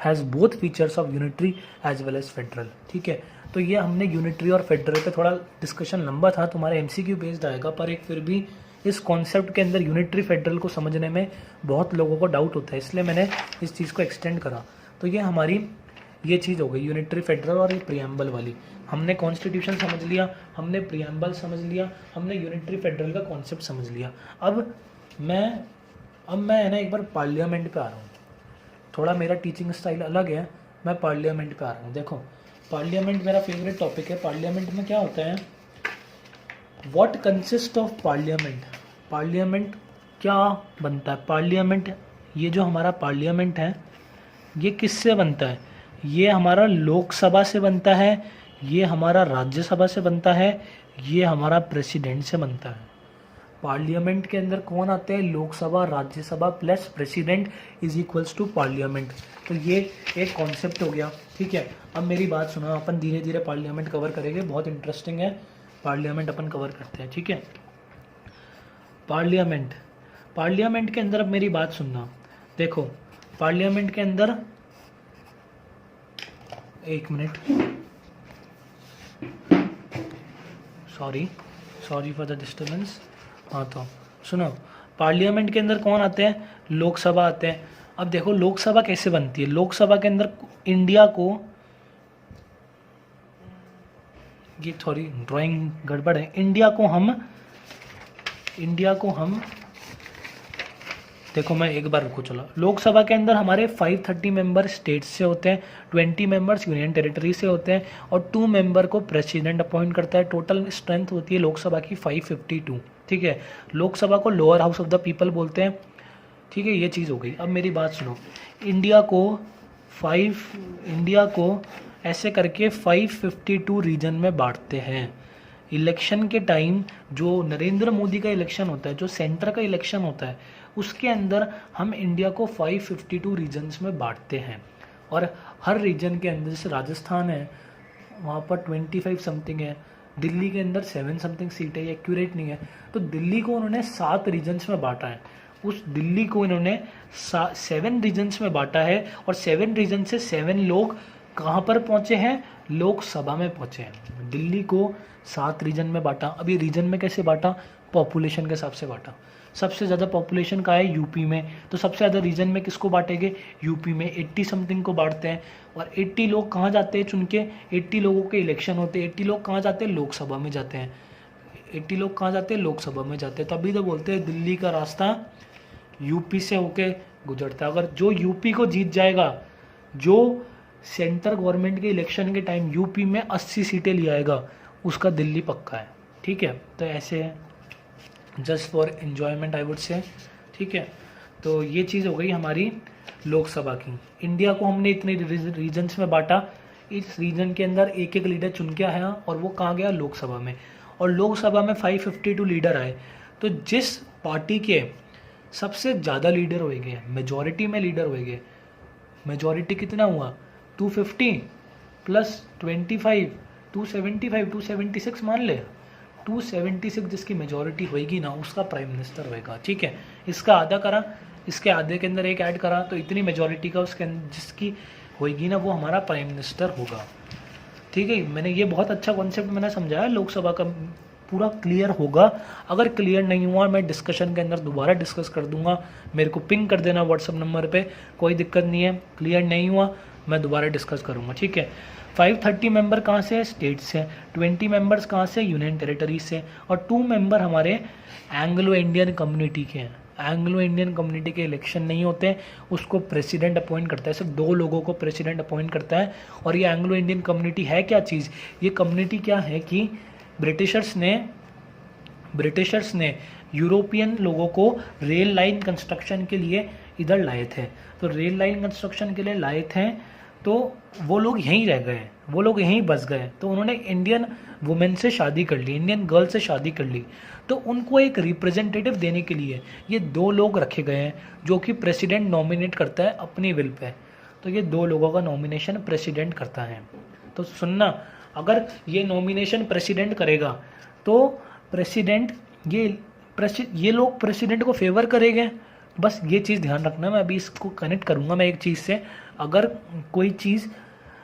has both features of unitary as well as federal. ठीक है, तो ये हमने यूनिटरी और फेडरल पे थोड़ा डिस्कशन लंबा था, तुम्हारे एमसीक्यू बेस्ड आएगा, पर एक फिर भी इस कॉन्सेप्ट के अंदर यूनिटरी फेडरल को समझने में बहुत लोगों को डाउट होता है, इसलिए मैंने इस चीज़ को एक्सटेंड करा। तो ये हमारी ये चीज़ हो गई यूनिटरी फेडरल और ये प्रियम्बल वाली। हमने कॉन्स्टिट्यूशन समझ लिया, हमने प्रियम्बल समझ लिया, हमने यूनिटरी फेडरल का कॉन्सेप्ट समझ लिया। अब मैं है ना एक बार पार्लियामेंट पे आ रहा हूँ। थोड़ा मेरा टीचिंग स्टाइल अलग है, मैं पार्लियामेंट पे आ रहा हूँ। देखो पार्लियामेंट मेरा फेवरेट टॉपिक है। पार्लियामेंट में क्या होता है? What consist of parliament? Parliament क्या बनता है? पार्लियामेंट, ये जो हमारा पार्लियामेंट है ये किससे बनता है? ये हमारा लोकसभा से बनता है, ये हमारा राज्यसभा से बनता है, ये हमारा प्रेसिडेंट से बनता है। पार्लियामेंट के अंदर कौन आते हैं? Lok Sabha, Rajya Sabha plus president is equals to parliament. तो ये एक कॉन्सेप्ट हो गया। ठीक है, अब मेरी बात सुनो, अपन धीरे धीरे पार्लियामेंट कवर करेंगे, बहुत इंटरेस्टिंग है। पार्लियामेंट अपन कवर करते हैं। ठीक है, पार्लियामेंट के अंदर अब मेरी बात सुनना। देखो पार्लियामेंट के अंदर, एक minute, sorry for the disturbance. हाँ तो सुनो, पार्लियामेंट के अंदर कौन आते हैं? लोकसभा आते हैं। अब देखो लोकसभा कैसे बनती है। लोकसभा के अंदर इंडिया को, ये थोड़ी ड्राइंग गड़बड़ है, इंडिया को हम देखो मैं एक बार रुको, चलो। लोकसभा के अंदर हमारे 530 मेंबर स्टेट्स से होते हैं, 20 मेंबर्स यूनियन टेरिटरी से होते हैं, और 2 मेंबर को प्रेसिडेंट अपॉइंट करता है। टोटल स्ट्रेंथ होती है लोकसभा की 552। ठीक है, लोकसभा को lower house of the people बोलते हैं। ठीक है, ये चीज़ हो गई। अब मेरी बात सुनो, इंडिया को ऐसे करके 552 रीजन में बांटते हैं। इलेक्शन के टाइम जो नरेंद्र मोदी का इलेक्शन होता है, जो सेंटर का इलेक्शन होता है, उसके अंदर हम इंडिया को 552 रीजन्स में बांटते हैं। और हर रीजन के अंदर, जैसे राजस्थान है वहाँ पर 25 समथिंग है, दिल्ली के अंदर 7 समथिंग सीट है, ये एक्यूरेट नहीं है। तो दिल्ली को उन्होंने 7 रीजन्स में बांटा है। उस दिल्ली को इन्होंने 7 रीजन्स में बांटा है, और 7 रीजन से 7 लोग कहाँ पर पहुँचे हैं? लोकसभा में पहुँचे हैं। दिल्ली को 7 रीजन में बांटा। अब ये रीजन में कैसे बांटा? पॉपुलेशन के हिसाब से बांटा। सबसे ज़्यादा पॉपुलेशन का है यूपी में, तो सबसे ज़्यादा रीजन में किसको बांटेंगे? यूपी में 80 समथिंग को बांटते हैं। और 80 लोग कहाँ जाते हैं चुन के? 80 लोगों के इलेक्शन होते हैं। 80 लोग कहाँ जाते हैं? लोकसभा में जाते हैं। 80 लोग कहाँ जाते हैं? लोकसभा में जाते हैं। तभी तो बोलते हैं दिल्ली का रास्ता यूपी से होके गुजरता है। अगर जो यूपी को जीत जाएगा, जो सेंट्रल गवर्नमेंट के इलेक्शन के टाइम यूपी में 80 सीटें ले आएगा, उसका दिल्ली पक्का है। ठीक है, तो ऐसे है, just for enjoyment I would say. ठीक है, तो ये चीज़ हो गई हमारी लोकसभा की। इंडिया को हमने इतने रीजन्स में बांटा, इस रीजन के अंदर एक एक लीडर चुन के आया, और वो कहाँ गया? लोकसभा में। और लोकसभा में 552 लीडर आए। तो जिस पार्टी के सबसे ज़्यादा लीडर होएंगे, मेजॉरिटी में लीडर होएंगे, मेजॉरिटी कितना हुआ 250 प्लस 25 275 276 मान ले 276 जिसकी मेजॉरिटी होएगी ना उसका प्राइम मिनिस्टर होएगा। ठीक है, इसका आधा करा, इसके आधे के अंदर एक ऐड करा तो इतनी मेजॉरिटी का उसके जिसकी होएगी ना वो हमारा प्राइम मिनिस्टर होगा। ठीक है, मैंने ये बहुत अच्छा कॉन्सेप्ट मैंने समझाया, लोकसभा का पूरा क्लियर होगा। अगर क्लियर नहीं हुआ मैं डिस्कशन के अंदर दोबारा डिस्कस कर दूंगा, मेरे को पिंग कर देना व्हाट्सअप नंबर पे, कोई दिक्कत नहीं है। क्लियर नहीं हुआ मैं दोबारा डिस्कस करूंगा। ठीक है, 530 मेंबर कहाँ से है, स्टेट से, 20 मेंबर्स कहाँ से, यूनियन टेरिटरी से, और 2 मेंबर हमारे एंग्लो इंडियन कम्युनिटी के हैं। एंग्लो इंडियन कम्युनिटी के इलेक्शन नहीं होते हैं, उसको प्रेसिडेंट अपॉइंट करता है, सिर्फ 2 लोगों को प्रेसिडेंट अपॉइंट करता है। और ये एंग्लो इंडियन कम्युनिटी है क्या चीज़, ये कम्युनिटी क्या है कि ब्रिटिशर्स ने यूरोपियन लोगों को रेल लाइन कंस्ट्रक्शन के लिए इधर लाए थे। तो रेल लाइन कंस्ट्रक्शन के लिए लाए थे तो वो लोग यहीं रह गए, वो लोग यहीं बस गए, तो उन्होंने इंडियन वुमेन से शादी कर ली, इंडियन गर्ल से शादी कर ली। तो उनको एक रिप्रेजेंटेटिव देने के लिए ये 2 लोग रखे गए हैं जो कि प्रेसिडेंट नॉमिनेट करता है अपनी विल पे। तो ये 2 लोगों का नॉमिनेशन प्रेसिडेंट करता है। तो सुनना, अगर ये नॉमिनेशन प्रेसिडेंट करेगा तो प्रेसिडेंट ये लोग प्रेसिडेंट को फेवर करेंगे। बस ये चीज़ ध्यान रखना, मैं अभी इसको कनेक्ट करूँगा मैं एक चीज़ से।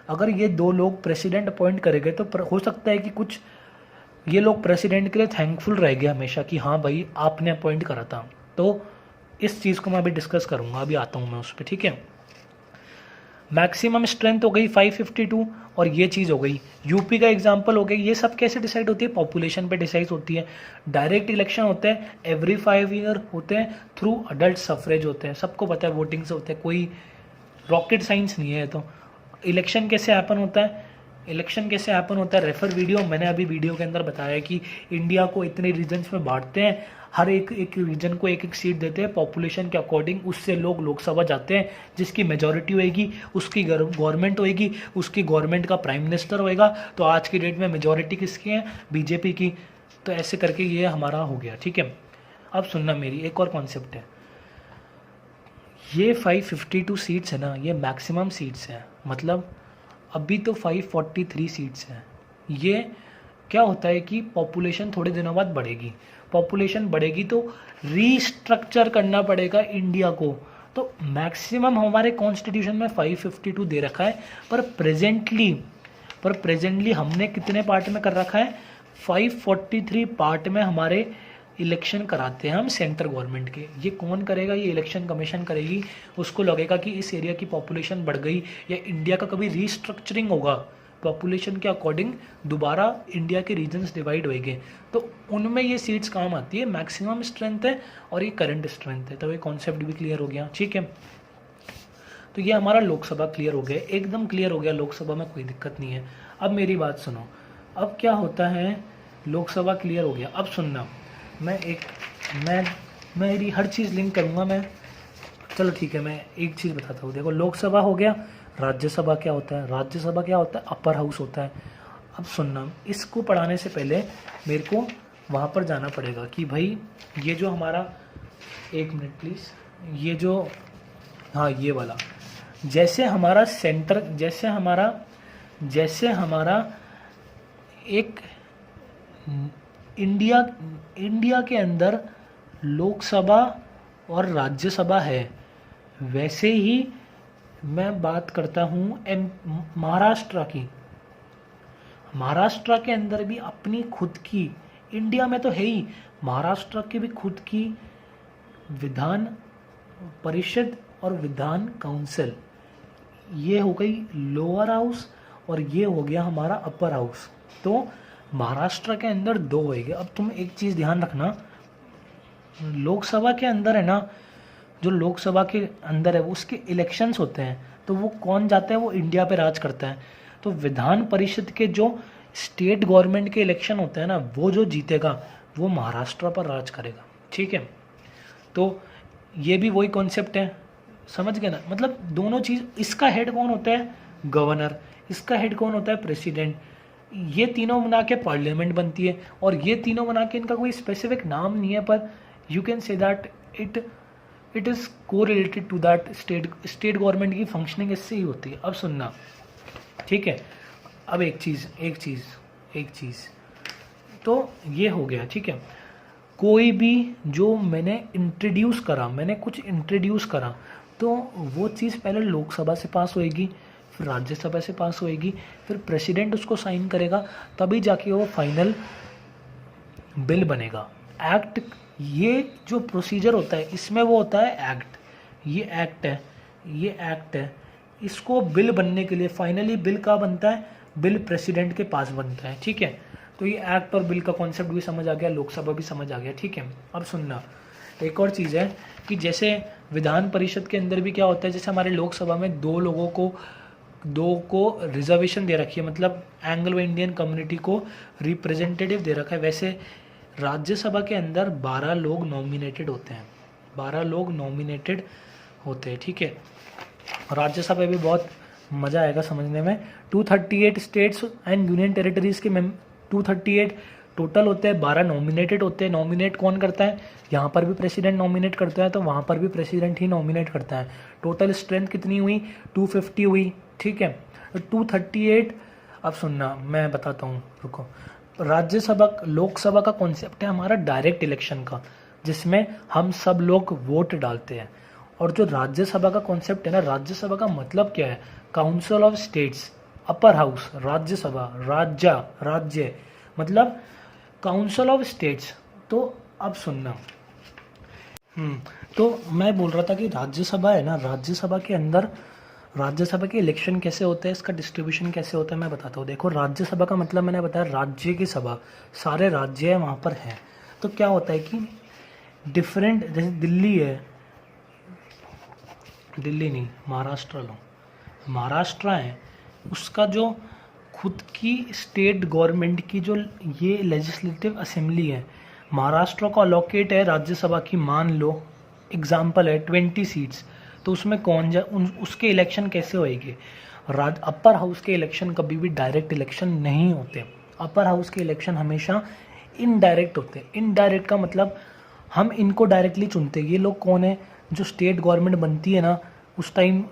अगर ये 2 लोग प्रेसिडेंट अपॉइंट करेंगे तो हो सकता है कि कुछ ये लोग प्रेसिडेंट के लिए थैंकफुल रहेंगे हमेशा कि हाँ भाई आपने अपॉइंट करा था। तो इस चीज़ को मैं अभी डिस्कस करूँगा, अभी आता हूँ मैं उस पर। ठीक है, मैक्सिमम स्ट्रेंथ हो गई 552 और ये चीज़ हो गई। यूपी का एग्जांपल हो गया। ये सब कैसे डिसाइड होती है, पॉपुलेशन पे डिसाइड होती है। डायरेक्ट इलेक्शन होते हैं एवरी 5 ईयर होते हैं, थ्रू अडल्ट सफरेज होते हैं, सबको पता है वोटिंग से होते हैं, कोई रॉकेट साइंस नहीं है। तो इलेक्शन कैसे हैपन होता है, रेफर वीडियो, मैंने अभी वीडियो के अंदर बताया कि इंडिया को इतने रीजन्स में बांटते हैं, हर एक रीजन को एक सीट देते हैं पॉपुलेशन के अकॉर्डिंग, उससे लोग लोकसभा जाते हैं, जिसकी मेजॉरिटी होएगी उसकी गवर्नमेंट होएगी, उसकी गवर्नमेंट का प्राइम मिनिस्टर होएगा। तो आज की डेट में मेजॉरिटी किसकी है, बीजेपी की। तो ऐसे करके ये हमारा हो गया। ठीक है, अब सुनना, मेरी एक और कॉन्सेप्ट है, ये 552 सीट्स है ना, ये मैक्सिमम सीट्स हैं, मतलब अभी तो 543 सीट्स हैं। ये क्या होता है कि पॉपुलेशन थोड़े दिनों बाद बढ़ेगी, पॉपुलेशन बढ़ेगी तो रीस्ट्रक्चर करना पड़ेगा इंडिया को। तो मैक्सिमम हमारे कॉन्स्टिट्यूशन में 552 दे रखा है, पर प्रेजेंटली हमने कितने पार्ट में कर रखा है, 543 पार्ट में हमारे इलेक्शन कराते हैं हम सेंट्रल गवर्नमेंट के। ये कौन करेगा, ये इलेक्शन कमीशन करेगी। उसको लगेगा कि इस एरिया की पॉपुलेशन बढ़ गई या इंडिया का कभी रीस्ट्रक्चरिंग होगा, पॉपुलेशन के अकॉर्डिंग दोबारा इंडिया के रीजन्स डिवाइड होएंगे, तो उनमें ये सीट्स काम आती है। मैक्सिमम स्ट्रेंथ है और ये करंट स्ट्रेंथ है। तो ये कॉन्सेप्ट भी क्लियर हो गया। ठीक है, तो ये हमारा लोकसभा क्लियर हो गया, एकदम क्लियर हो गया, लोकसभा में कोई दिक्कत नहीं है। अब मेरी बात सुनो, अब क्या होता है, लोकसभा क्लियर हो गया। अब सुनना, मेरी हर चीज़ लिंक करूँगा मैं। चलो ठीक है, मैं एक चीज़ बताता हूँ। देखो, लोकसभा हो गया, राज्यसभा क्या होता है, अपर हाउस होता है। अब सुनना, इसको पढ़ाने से पहले मेरे को वहाँ पर जाना पड़ेगा कि भाई ये जो हमारा, एक मिनट प्लीज़, ये जो, हाँ ये वाला, जैसे हमारा सेंटर, जैसे हमारा एक इंडिया के अंदर लोकसभा और राज्यसभा है, वैसे ही मैं बात करता हूँ महाराष्ट्र की। महाराष्ट्र के अंदर भी अपनी खुद की, इंडिया में तो है ही, महाराष्ट्र की भी खुद की विधान परिषद और विधान काउंसिल। ये हो गई लोअर हाउस और ये हो गया हमारा अपर हाउस। तो महाराष्ट्र के अंदर 2 होएंगे। अब तुम एक चीज़ ध्यान रखना, लोकसभा के अंदर है ना, जो लोकसभा के अंदर है उसके इलेक्शंस होते हैं, तो वो कौन जाता है, वो इंडिया पे राज करता है। तो विधान परिषद के जो स्टेट गवर्नमेंट के इलेक्शन होते हैं ना, वो जो जीतेगा वो महाराष्ट्र पर राज करेगा। ठीक है, तो ये भी वही कॉन्सेप्ट है, समझ गए ना। मतलब दोनों चीज़, इसका हेड कौन होता है, गवर्नर, इसका हेड कौन होता है, प्रेसिडेंट। ये तीनों बना के पार्लियामेंट बनती है, और ये तीनों बना के, इनका कोई स्पेसिफिक नाम नहीं है, पर you can say that it is को related to that state government की फंक्शनिंग इससे ही होती है। अब सुनना, ठीक है। अब एक चीज़ तो ये हो गया, ठीक है। कोई भी जो मैंने कुछ इंट्रोड्यूस करा तो वो चीज़ पहले लोकसभा से पास होएगी, फिर राज्यसभा से पास होएगी, फिर प्रेसिडेंट उसको साइन करेगा, तभी जाके वो फाइनल बिल बनेगा। एक्ट, ये जो प्रोसीजर होता है इसमें वो होता है एक्ट, ये एक्ट है। इसको बिल बनने के लिए फाइनली बिल कहाँ बनता है, बिल प्रेसिडेंट के पास बनता है, ठीक है। तो ये एक्ट और बिल का कॉन्सेप्ट भी समझ आ गया, लोकसभा भी समझ आ गया, ठीक है। अब सुनना, एक और चीज़ है कि जैसे विधान परिषद के अंदर भी क्या होता है, जैसे हमारे लोकसभा में दो को रिजर्वेशन दे रखी है, मतलब एंग्लो इंडियन कम्युनिटी को रिप्रेजेंटेटिव दे रखा है, वैसे राज्यसभा के अंदर 12 लोग नॉमिनेटेड होते हैं, 12 लोग नॉमिनेटेड होते हैं, ठीक है। राज्यसभा भी बहुत मज़ा आएगा समझने में। 238 स्टेट्स एंड यूनियन टेरिटरीज़ के 238 टोटल होते हैं, 12 नॉमिनेटेड होते हैं। नॉमिनेट कौन करता है, यहाँ पर भी प्रेसिडेंट नॉमिनेट करता है, तो वहाँ पर भी प्रेसिडेंट ही नॉमिनेट करता है। टोटल स्ट्रेंथ कितनी हुई, 250 हुई, ठीक है। 238, अब सुनना मैं बताता हूँ, रुको। लोकसभा का कॉन्सेप्ट है हमारा डायरेक्ट इलेक्शन का, जिसमें हम सब लोग वोट डालते हैं। और जो राज्यसभा का कॉन्सेप्ट है ना, राज्यसभा का मतलब क्या है, council of states, upper house, Rajya Sabha, राज्य मतलब काउंसिल ऑफ स्टेट्स। तो अब सुनना, तो मैं बोल रहा था कि राज्यसभा है ना, राज्यसभा के इलेक्शन कैसे होते हैं, इसका डिस्ट्रीब्यूशन कैसे होता है मैं बताता हूँ। देखो, राज्यसभा का मतलब मैंने बताया राज्य की सभा, सारे राज्य वहाँ पर हैं। तो क्या होता है कि डिफरेंट, जैसे महाराष्ट्र है, उसका जो खुद की स्टेट गवर्नमेंट की जो ये लेजिस्लेटिव असेंबली है, महाराष्ट्र को अलोकेट है राज्यसभा की, मान लो एग्जाम्पल है 20 सीट्स, तो उसमें उसके इलेक्शन कैसे होएंगे। अपर हाउस के इलेक्शन कभी भी डायरेक्ट इलेक्शन नहीं होते, अपर हाउस के इलेक्शन हमेशा इनडायरेक्ट होते हैं। इनडायरेक्ट का मतलब हम इनको डायरेक्टली चुनते हैं। ये लोग कौन है, जो स्टेट गवर्नमेंट बनती है ना, उस टाइम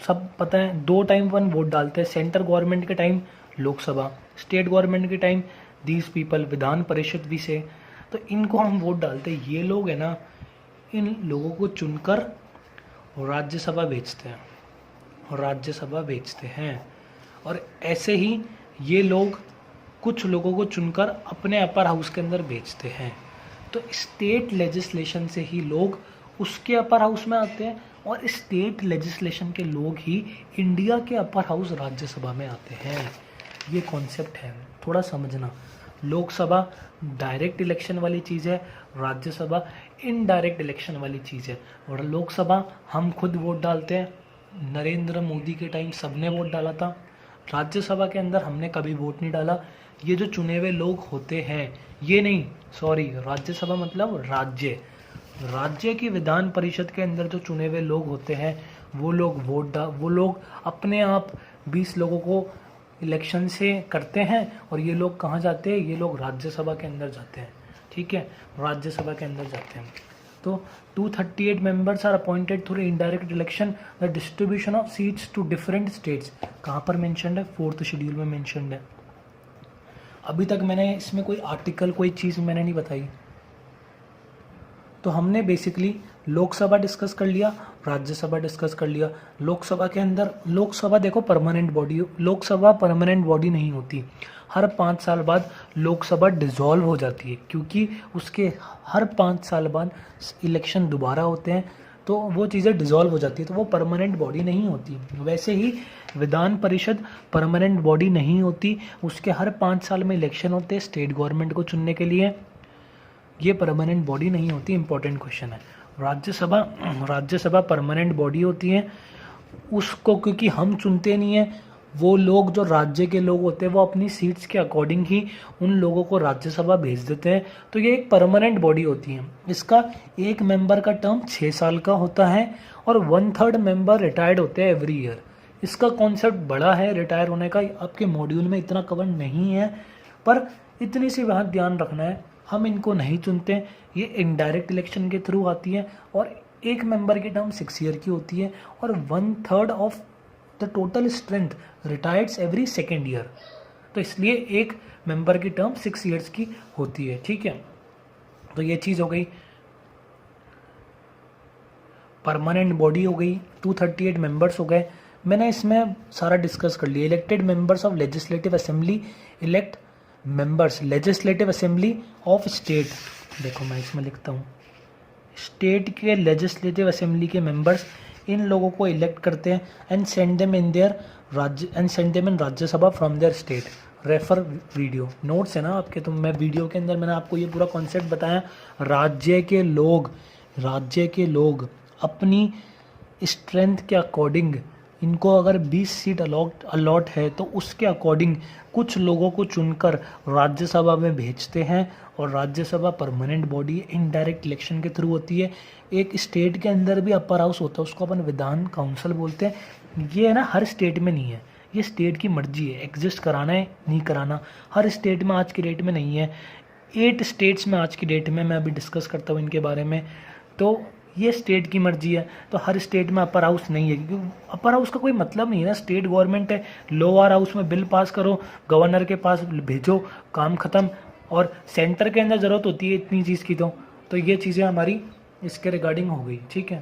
सब पता है 2 टाइम 1 वोट डालते हैं, सेंटर गवर्नमेंट के टाइम लोकसभा, स्टेट गवर्नमेंट के time these people, Vidhan Parishad भी से, तो इनको हम वोट डालते हैं। ये लोग है ना, इन लोगों को चुनकर राज्यसभा भेजते हैं, और ऐसे ही ये लोग कुछ लोगों को चुनकर अपने अपर हाउस के अंदर भेजते हैं। तो स्टेट लेजिस्लेशन से ही लोग उसके अपर हाउस में आते हैं, और स्टेट लेजिस्लेशन के लोग ही इंडिया के अपर हाउस राज्यसभा में आते हैं। ये कॉन्सेप्ट है, थोड़ा समझना। लोकसभा डायरेक्ट इलेक्शन वाली चीज़ है, राज्यसभा इनडायरेक्ट इलेक्शन वाली चीज़ है। और लोकसभा हम खुद वोट डालते हैं, नरेंद्र मोदी के टाइम सबने वोट डाला था। राज्यसभा के अंदर हमने कभी वोट नहीं डाला। ये जो चुने हुए लोग होते हैं, ये नहीं, सॉरी, राज्यसभा मतलब राज्य की विधान परिषद के अंदर जो चुने हुए लोग होते हैं, वो लोग अपने आप 20 लोगों को इलेक्शन से करते हैं, और ये लोग कहाँ जाते हैं, ये लोग राज्यसभा के अंदर जाते हैं, ठीक है, राज्यसभा के अंदर जाते हैं। तो 238 members are appointed through indirect election, the distribution of seats to different states. कहाँ पर मेंशन्ड है, 4th शेड्यूल में मेंशन्ड है। अभी तक मैंने इसमें कोई आर्टिकल, कोई चीज़ मैंने नहीं बताई। तो हमने बेसिकली लोकसभा डिस्कस कर लिया, राज्यसभा डिस्कस कर लिया। लोकसभा के अंदर, लोकसभा देखो permanent body, Lok Sabha permanent body नहीं होती। हर 5 साल बाद लोकसभा डिसॉल्व हो जाती है, क्योंकि उसके हर 5 साल बाद इलेक्शन दोबारा होते हैं, तो वो चीज़ें डिसॉल्व हो जाती है, तो वो परमानेंट बॉडी नहीं होती। वैसे ही विधान परिषद परमानेंट बॉडी नहीं होती, उसके हर 5 साल में इलेक्शन होते हैं स्टेट गवर्नमेंट को चुनने के लिए, ये परमानेंट बॉडी नहीं होती। इंपॉर्टेंट क्वेश्चन है। राज्यसभा परमानेंट बॉडी होती है, उसको क्योंकि हम चुनते नहीं हैं, वो लोग जो राज्य के लोग होते हैं वो अपनी सीट्स के अकॉर्डिंग ही उन लोगों को राज्यसभा भेज देते हैं। तो ये एक परमानेंट बॉडी होती है। इसका एक मेंबर का टर्म 6 साल का होता है, और 1/3 मेंबर रिटायर्ड होते हैं एवरी ईयर। इसका कॉन्सेप्ट बड़ा है रिटायर होने का, आपके मॉड्यूल में इतना कवर नहीं है, पर इतनी सी बात ध्यान रखना है, हम इनको नहीं चुनते, ये इनडायरेक्ट इलेक्शन के थ्रू आती है, और एक मेंबर की टर्म 6 ईयर की होती है और 1/3 of the total strength retires every second year. तो इसलिए एक मेंबर की टर्म 6 ईयर्स की होती है, ठीक है। तो ये चीज़ हो गई। परमानेंट बॉडी हो गई, 238 मेंबर्स हो गए। मैंने इसमें सारा डिस्कस कर लिया। Elected members of legislative assembly elect members legislative assembly of state. देखो मैं इसमें लिखता हूँ, स्टेट के लेजिस्लेटिव असेंबली के मेंबर्स इन लोगों को इलेक्ट करते हैं and send them in Rajya Sabha from there state. Refer video notes है ना आपके, तो मैं वीडियो के अंदर मैंने आपको ये पूरा कॉन्सेप्ट बताया। राज्य के लोग अपनी स्ट्रेंथ के अकॉर्डिंग, इनको अगर 20 सीट अलॉट है तो उसके अकॉर्डिंग कुछ लोगों को चुनकर राज्यसभा में भेजते हैं। और Rajya Sabha permanent body indirect election के थ्रू होती है। एक स्टेट के अंदर भी अपर हाउस होता है, उसको अपन विधान काउंसिल बोलते हैं। ये है ना हर स्टेट में नहीं है, ये स्टेट की मर्जी है एग्जिस्ट कराना है नहीं कराना। हर स्टेट में आज की डेट में नहीं है। 8 स्टेट्स में आज की डेट में, मैं अभी डिस्कस करता हूँ इनके बारे में। तो ये स्टेट की मर्जी है, तो हर स्टेट में अपर हाउस नहीं है, क्योंकि अपर हाउस का कोई मतलब नहीं है ना। स्टेट गवर्नमेंट है, लोअर हाउस में बिल पास करो, गवर्नर के पास भेजो, काम खत्म। और सेंटर के अंदर ज़रूरत होती है इतनी चीज़ की। तो ये चीज़ें हमारी इसके रिगार्डिंग हो गई, ठीक है।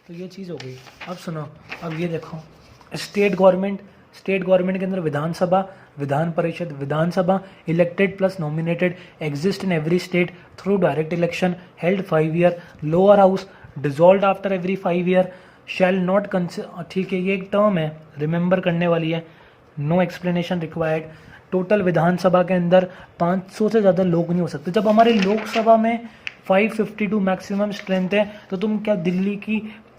तो ये चीज़ हो गई। अब सुनो, अब ये देखो, स्टेट गवर्नमेंट के अंदर Vidhansabha, Vidhan Parishad, Vidhansabha elected plus nominated exist in every state through direct election held 5 year. Lower house dissolve after every 5 year shall not ठीक है, ये एक टर्म है, रिमेंबर करने वाली है, नो एक्सप्लेनेशन रिक्वायर्ड। टोटल विधानसभा के अंदर 500 से ज़्यादा लोग नहीं हो सकते। जब हमारे लोकसभा में 552 मैक्सिमम स्ट्रेंथ है, तो तुम क्या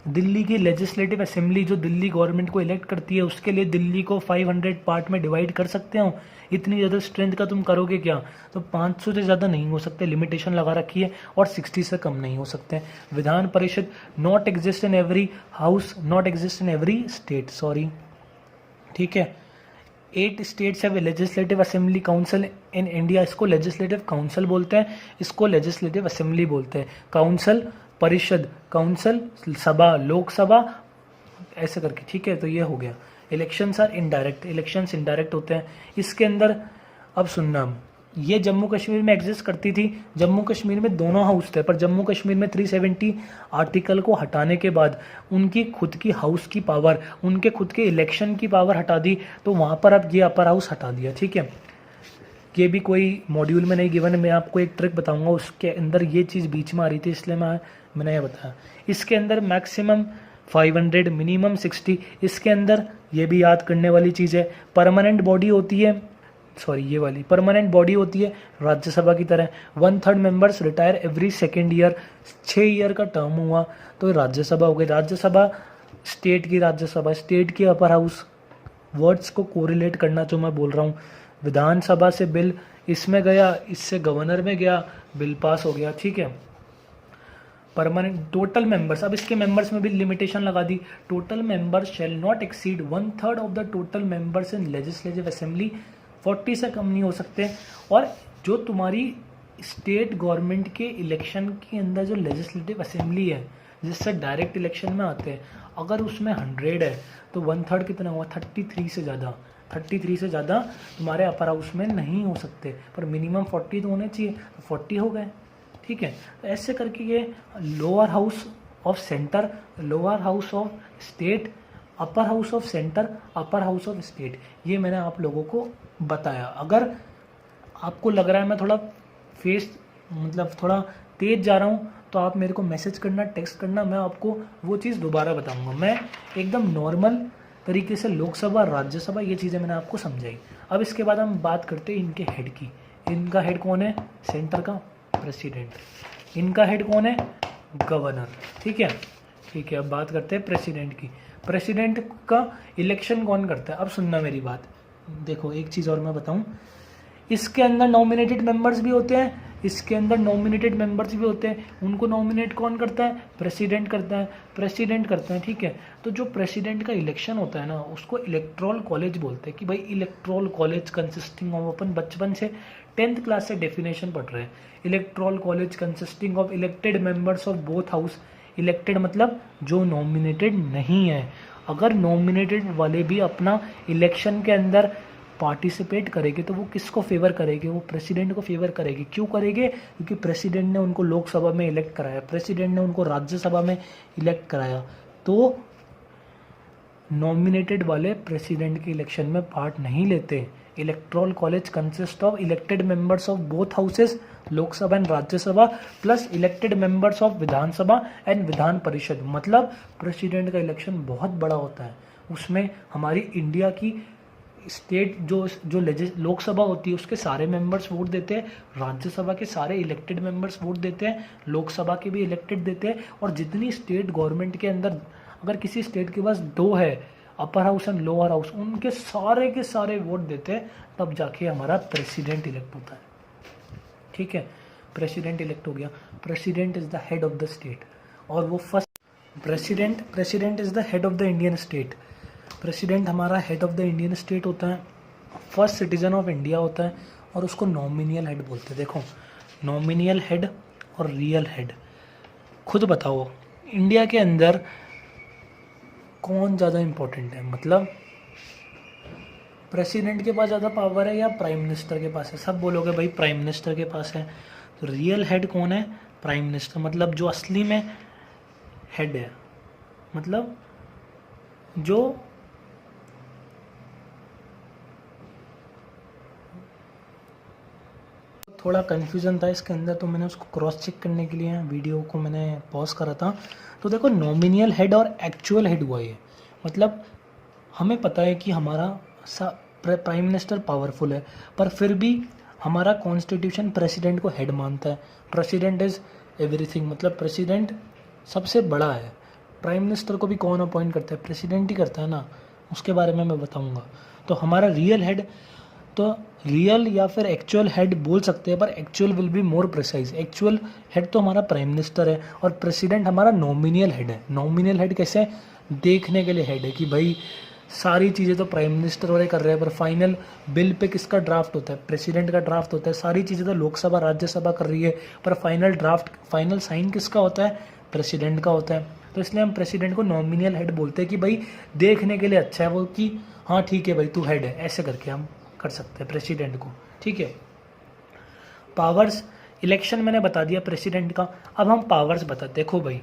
दिल्ली की लेजिस्लेटिव असेंबली जो दिल्ली गवर्नमेंट को इलेक्ट करती है, उसके लिए दिल्ली को 500 पार्ट में डिवाइड कर सकते हो? इतनी ज़्यादा स्ट्रेंथ का तुम करोगे क्या? तो 500 से ज़्यादा नहीं हो सकते, लिमिटेशन लगा रखी है, और 60 से कम नहीं हो सकते। Vidhan Parishad not exist in every house, not exist in every state, sorry, ठीक है। 8 स्टेट्स है legislative assembly council in India. इसको लेजिस्लेटिव काउंसिल बोलते हैं, इसको लेजिस्लेटिव असेंबली बोलते हैं। काउंसिल परिषद, काउंसिल सभा, लोकसभा, ऐसे करके, ठीक है। तो ये हो गया। Elections are indirect, elections indirect होते हैं इसके अंदर। अब सुनना, ये जम्मू कश्मीर में एग्जिस्ट करती थी। जम्मू कश्मीर में दोनों हाउस थे, पर जम्मू कश्मीर में 370 आर्टिकल को हटाने के बाद उनकी खुद की हाउस की पावर, उनके खुद के इलेक्शन की पावर हटा दी, तो वहाँ पर अब ये अपर हाउस हटा दिया, ठीक है। ये भी कोई मॉड्यूल में नहीं गिवन है, मैं आपको एक ट्रिक बताऊंगा, उसके अंदर ये चीज़ बीच में आ रही थी, इसलिए मैंने ये बताया। इसके अंदर मैक्सिमम 500, मिनिमम 60। इसके अंदर ये भी याद करने वाली चीज़ है, परमानेंट बॉडी होती है, सॉरी ये वाली परमानेंट बॉडी होती है राज्यसभा की तरह। 1/3 members retire every second year, 6 year का टर्म हुआ तो राज्यसभा हो गई। राज्यसभा स्टेट की राज्यसभा, स्टेट की अपर हाउस, वर्ड्स को कोरिलेट करना जो मैं बोल रहा हूँ। विधानसभा से बिल इसमें गया, इससे गवर्नर में गया, बिल पास हो गया, ठीक है। परमानेंट टोटल मेंबर्स, अब इसके मेंबर्स में भी लिमिटेशन लगा दी। Total members shall not exceed 1/3 of the total members in legislative assembly, 40 से कम नहीं हो सकते। और जो तुम्हारी स्टेट गवर्नमेंट के इलेक्शन के अंदर जो लेजिस्लेटिव असेंबली है, जिससे डायरेक्ट इलेक्शन में आते हैं, अगर उसमें 100 है तो 1/3 कितना हुआ? 33 से ज़्यादा। 33 से ज़्यादा तुम्हारे अपर हाउस में नहीं हो सकते, पर मिनिमम 40 तो होने चाहिए, तो 40 हो गए, ठीक है। तो ऐसे करके ये lower house of centre, lower house of state, upper house of centre, upper house of state, ये मैंने आप लोगों को बताया। अगर आपको लग रहा है मैं थोड़ा थोड़ा तेज जा रहा हूँ, तो आप मेरे को मैसेज करना, टेक्स्ट करना, मैं आपको वो चीज़ दोबारा बताऊँगा। मैं एकदम नॉर्मल तरीके से लोकसभा, राज्यसभा, ये चीज़ें मैंने आपको समझाई। अब इसके बाद हम बात करते हैं इनके हेड की। इनका हेड कौन है? सेंटर का प्रेसिडेंट। इनका हेड कौन है? गवर्नर, ठीक है। ठीक है, अब बात करते हैं प्रेसिडेंट की। प्रेसिडेंट का इलेक्शन कौन करता है? अब सुनना मेरी बात, देखो एक चीज़ और मैं बताऊं, इसके अंदर नॉमिनेटेड मेंबर्स भी होते हैं, इसके अंदर नॉमिनेटेड मेंबर्स भी होते हैं। उनको नॉमिनेट कौन करता है? प्रेसिडेंट करता है, प्रेसिडेंट करता है, ठीक है। तो जो प्रेसिडेंट का इलेक्शन होता है ना, उसको इलेक्टोरल कॉलेज बोलते हैं कि भाई इलेक्टोरल कॉलेज कंसिस्टिंग ऑफ, अपन बचपन से 10th क्लास से डेफिनेशन पढ़ रहे हैं। Electoral college consisting of elected members of both house. Elected मतलब जो नॉमिनेटेड नहीं है। अगर नॉमिनेटेड वाले भी अपना इलेक्शन के अंदर पार्टिसिपेट करेंगे तो वो किसको फेवर करेंगे? वो प्रेसिडेंट को फेवर करेंगे। क्यों करेंगे? क्योंकि प्रेसिडेंट ने उनको लोकसभा में इलेक्ट कराया, प्रेसिडेंट ने उनको राज्यसभा में इलेक्ट कराया। तो नॉमिनेटेड वाले प्रेसिडेंट के इलेक्शन में पार्ट नहीं लेते। Electoral college consist of elected members of both houses, Lok Sabha and Rajya Sabha, plus elected members of Vidhan Sabha and Vidhan Parishad. मतलब प्रेसिडेंट का इलेक्शन बहुत बड़ा होता है। उसमें हमारी इंडिया की स्टेट जो लोकसभा होती है उसके सारे मेंबर्स वोट देते हैं, राज्यसभा के सारे इलेक्टेड मेंबर्स वोट देते हैं, लोकसभा के भी इलेक्टेड देते हैं। और जितनी स्टेट गवर्नमेंट के अंदर अगर किसी स्टेट के पास 2 है, upper house and lower house, उनके सारे के सारे वोट देते हैं, तब जाके हमारा प्रेसिडेंट इलेक्ट होता है, ठीक है। प्रेसिडेंट इलेक्ट हो गया। President is the head of the state, और वो first president is the head of the Indian state. President हमारा head of the Indian state होता है, फर्स्ट सिटीजन ऑफ इंडिया होता है, और उसको नॉमिनियल हेड बोलते हैं। देखो, नॉमिनियल हेड और रियल हेड, खुद बताओ इंडिया के अंदर कौन ज़्यादा इम्पोर्टेंट है? मतलब प्रेसिडेंट के पास ज़्यादा पावर है या प्राइम मिनिस्टर के पास है? सब बोलोगे भाई प्राइम मिनिस्टर के पास है। तो रियल हेड कौन है? Prime minister. मतलब जो असली में हेड है, मतलब जो थोड़ा कन्फ्यूज़न था इसके अंदर, तो मैंने उसको क्रॉस चेक करने के लिए वीडियो को मैंने पॉज करा था। तो देखो, नॉमिनियल हेड और एक्चुअल हेड हुआ ये। मतलब हमें पता है कि हमारा प्राइम मिनिस्टर पावरफुल है, पर फिर भी हमारा कॉन्स्टिट्यूशन प्रेसिडेंट को हेड मानता है। प्रेसिडेंट इज़ एवरीथिंग, मतलब प्रेसिडेंट सबसे बड़ा है। प्राइम मिनिस्टर को भी कौन अपॉइंट करता है? प्रेसिडेंट ही करता है ना। उसके बारे में मैं बताऊंगा। तो हमारा रियल हेड, तो रियल या फिर एक्चुअल हेड बोल सकते हैं, पर actual will be more precise. Actual head तो हमारा प्राइम मिनिस्टर है, और प्रेसिडेंट हमारा नॉमिनियल हेड है। नॉमिनियल हेड कैसे? देखने के लिए हेड है कि भाई सारी चीज़ें तो प्राइम मिनिस्टर वाले कर रहे हैं, पर फाइनल बिल पे किसका ड्राफ्ट होता है? प्रेसिडेंट का ड्राफ्ट होता है। सारी चीज़ें तो लोकसभा राज्यसभा कर रही है, पर फाइनल ड्राफ्ट, फाइनल साइन किसका होता है? प्रेसिडेंट का होता है। तो इसलिए हम प्रेसिडेंट को नॉमिनियल हेड बोलते हैं कि भाई देखने के लिए अच्छा है वो, कि हाँ ठीक है भाई तू हेड है, ऐसे करके हम कर सकते हैं प्रेसिडेंट को, ठीक है। पावर्स, इलेक्शन मैंने बता दिया प्रेसिडेंट का। अब हम पावर्स बता। देखो भाई,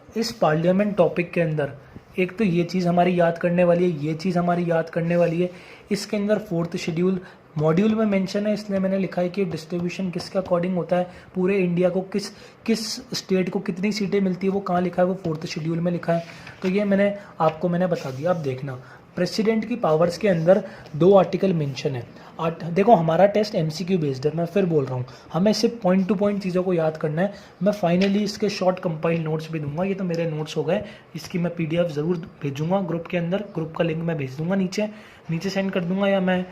इस पार्लियामेंट टॉपिक के अंदर एक तो ये चीज़ हमारी याद करने वाली है, ये चीज़ हमारी याद करने वाली है। इसके अंदर 4th शेड्यूल मॉड्यूल में मेंशन है, इसलिए मैंने लिखा है कि डिस्ट्रीब्यूशन किसके अकॉर्डिंग होता है, पूरे इंडिया को किस स्टेट को कितनी सीटें मिलती है, वो कहाँ लिखा है? वो 4th शेड्यूल में लिखा है। तो ये मैंने बता दिया। अब देखना, प्रेसिडेंट की पावर्स के अंदर 2 आर्टिकल मेंशन है। देखो, हमारा टेस्ट MCQ बेस्ड है, मैं फिर बोल रहा हूँ, हमें सिर्फ पॉइंट टू पॉइंट चीज़ों को याद करना है। मैं फाइनली इसके शॉर्ट कंपाइल नोट्स भी दूंगा। ये तो मेरे नोट्स हो गए, इसकी मैं PDF ज़रूर भेजूंगा ग्रुप के अंदर। ग्रुप का लिंक मैं भेज दूंगा, नीचे सेंड कर दूंगा, या मैं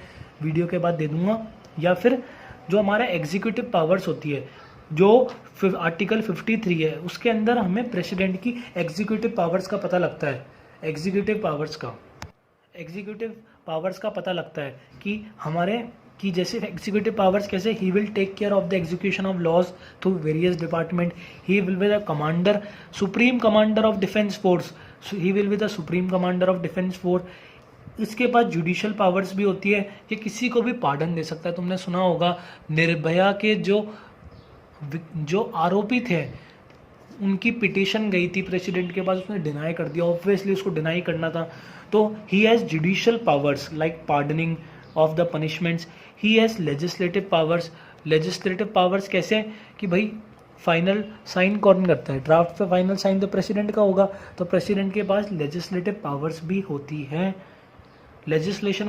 वीडियो के बाद दे दूंगा। या फिर जो हमारा एग्जीक्यूटिव पावर्स होती है, जो आर्टिकल 53 है, उसके अंदर हमें प्रेसिडेंट की एग्जीक्यूटिव पावर्स का पता लगता है। एग्जीक्यूटिव पावर्स का पता लगता है कि जैसे एग्जीक्यूटिव पावर्स कैसे, he will take care of the execution of laws through various department, he will be the commander, supreme commander of defence force, he will be the supreme commander of defence force. इसके बाद judicial powers भी होती है, ये किसी को भी pardon दे सकता है। तुमने सुना होगा निर्भया के जो आरोपी थे, उनकी पिटीशन गई थी प्रेसिडेंट के पास, उसने डिनाई कर दिया। ऑब्वियसली उसको डिनाई करना था। तो he has judicial powers like pardoning of the punishments. He has legislative powers कैसे, कि भाई फाइनल साइन कौन करता है? ड्राफ्ट पे फाइनल साइन तो प्रेसिडेंट का होगा। तो प्रेसिडेंट के पास लेजिस्लेटिव पावर्स भी होती हैं। लेजिस्लेशन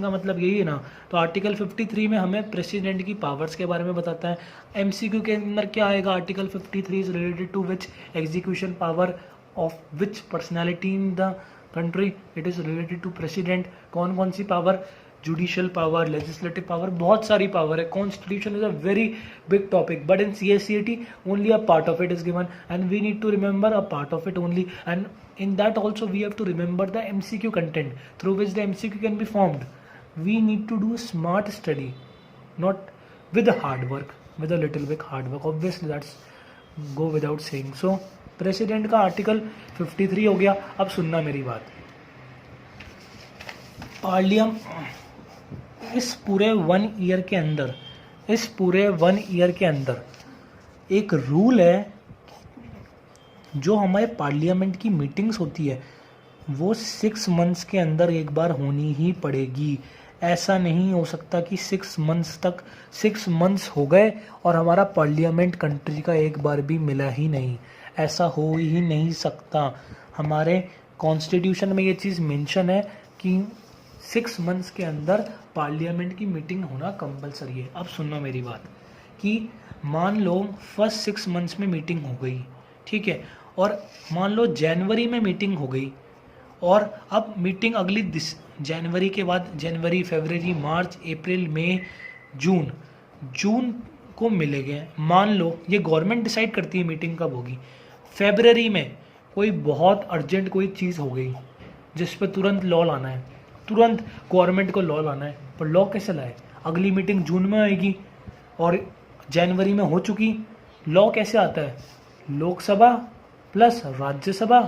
का मतलब यही है ना। तो आर्टिकल 53 में हमें प्रेसिडेंट की पावर्स के बारे में बताता है। MCQ के अंदर क्या आएगा? Article 53 is related to which execution power of which personality in the country, it is related to president. कौन सी पावर? जुडिशियल पावर, लेजिस्लेटिव पावर, बहुत सारी पावर है. Constitution is a very big topic, but in CSCET only a part of it is given and we need to remember a part of it only, and in that also we have to remember the MCQ content through which the MCQ can be formed. We need to do smart study, not with the hard work, with a little bit hard work, obviously that's go without saying. So president का article 53 हो गया. अब सुनना मेरी बात. इस पूरे 1 year के अंदर एक रूल है, जो हमारे पार्लियामेंट की मीटिंग्स होती है वो 6 मंथ्स के अंदर एक बार होनी ही पड़ेगी. ऐसा नहीं हो सकता कि 6 मंथ्स हो गए और हमारा पार्लियामेंट कंट्री का एक बार भी मिला ही नहीं. ऐसा हो ही नहीं सकता. हमारे कॉन्स्टिट्यूशन में ये चीज़ मेंशन है कि 6 मंथ्स के अंदर पार्लियामेंट की मीटिंग होना कंपलसरी है. अब सुनना मेरी बात कि मान लो फर्स्ट 6 मंथ्स में मीटिंग हो गई, ठीक है, और मान लो जनवरी में मीटिंग हो गई, और अब मीटिंग अगली जनवरी के बाद जनवरी, फरवरी, मार्च, अप्रैल, मई, जून को मिलेंगे. मान लो ये गवर्नमेंट डिसाइड करती है मीटिंग कब होगी. फरवरी में कोई बहुत अर्जेंट कोई चीज़ हो गई जिस पर तुरंत लॉ लाना है, तुरंत गवर्नमेंट को लॉ लाना है, पर लॉ कैसे लाए? अगली मीटिंग जून में आएगी और जनवरी में हो चुकी. लॉ कैसे आता है? Lok Sabha plus Rajya Sabha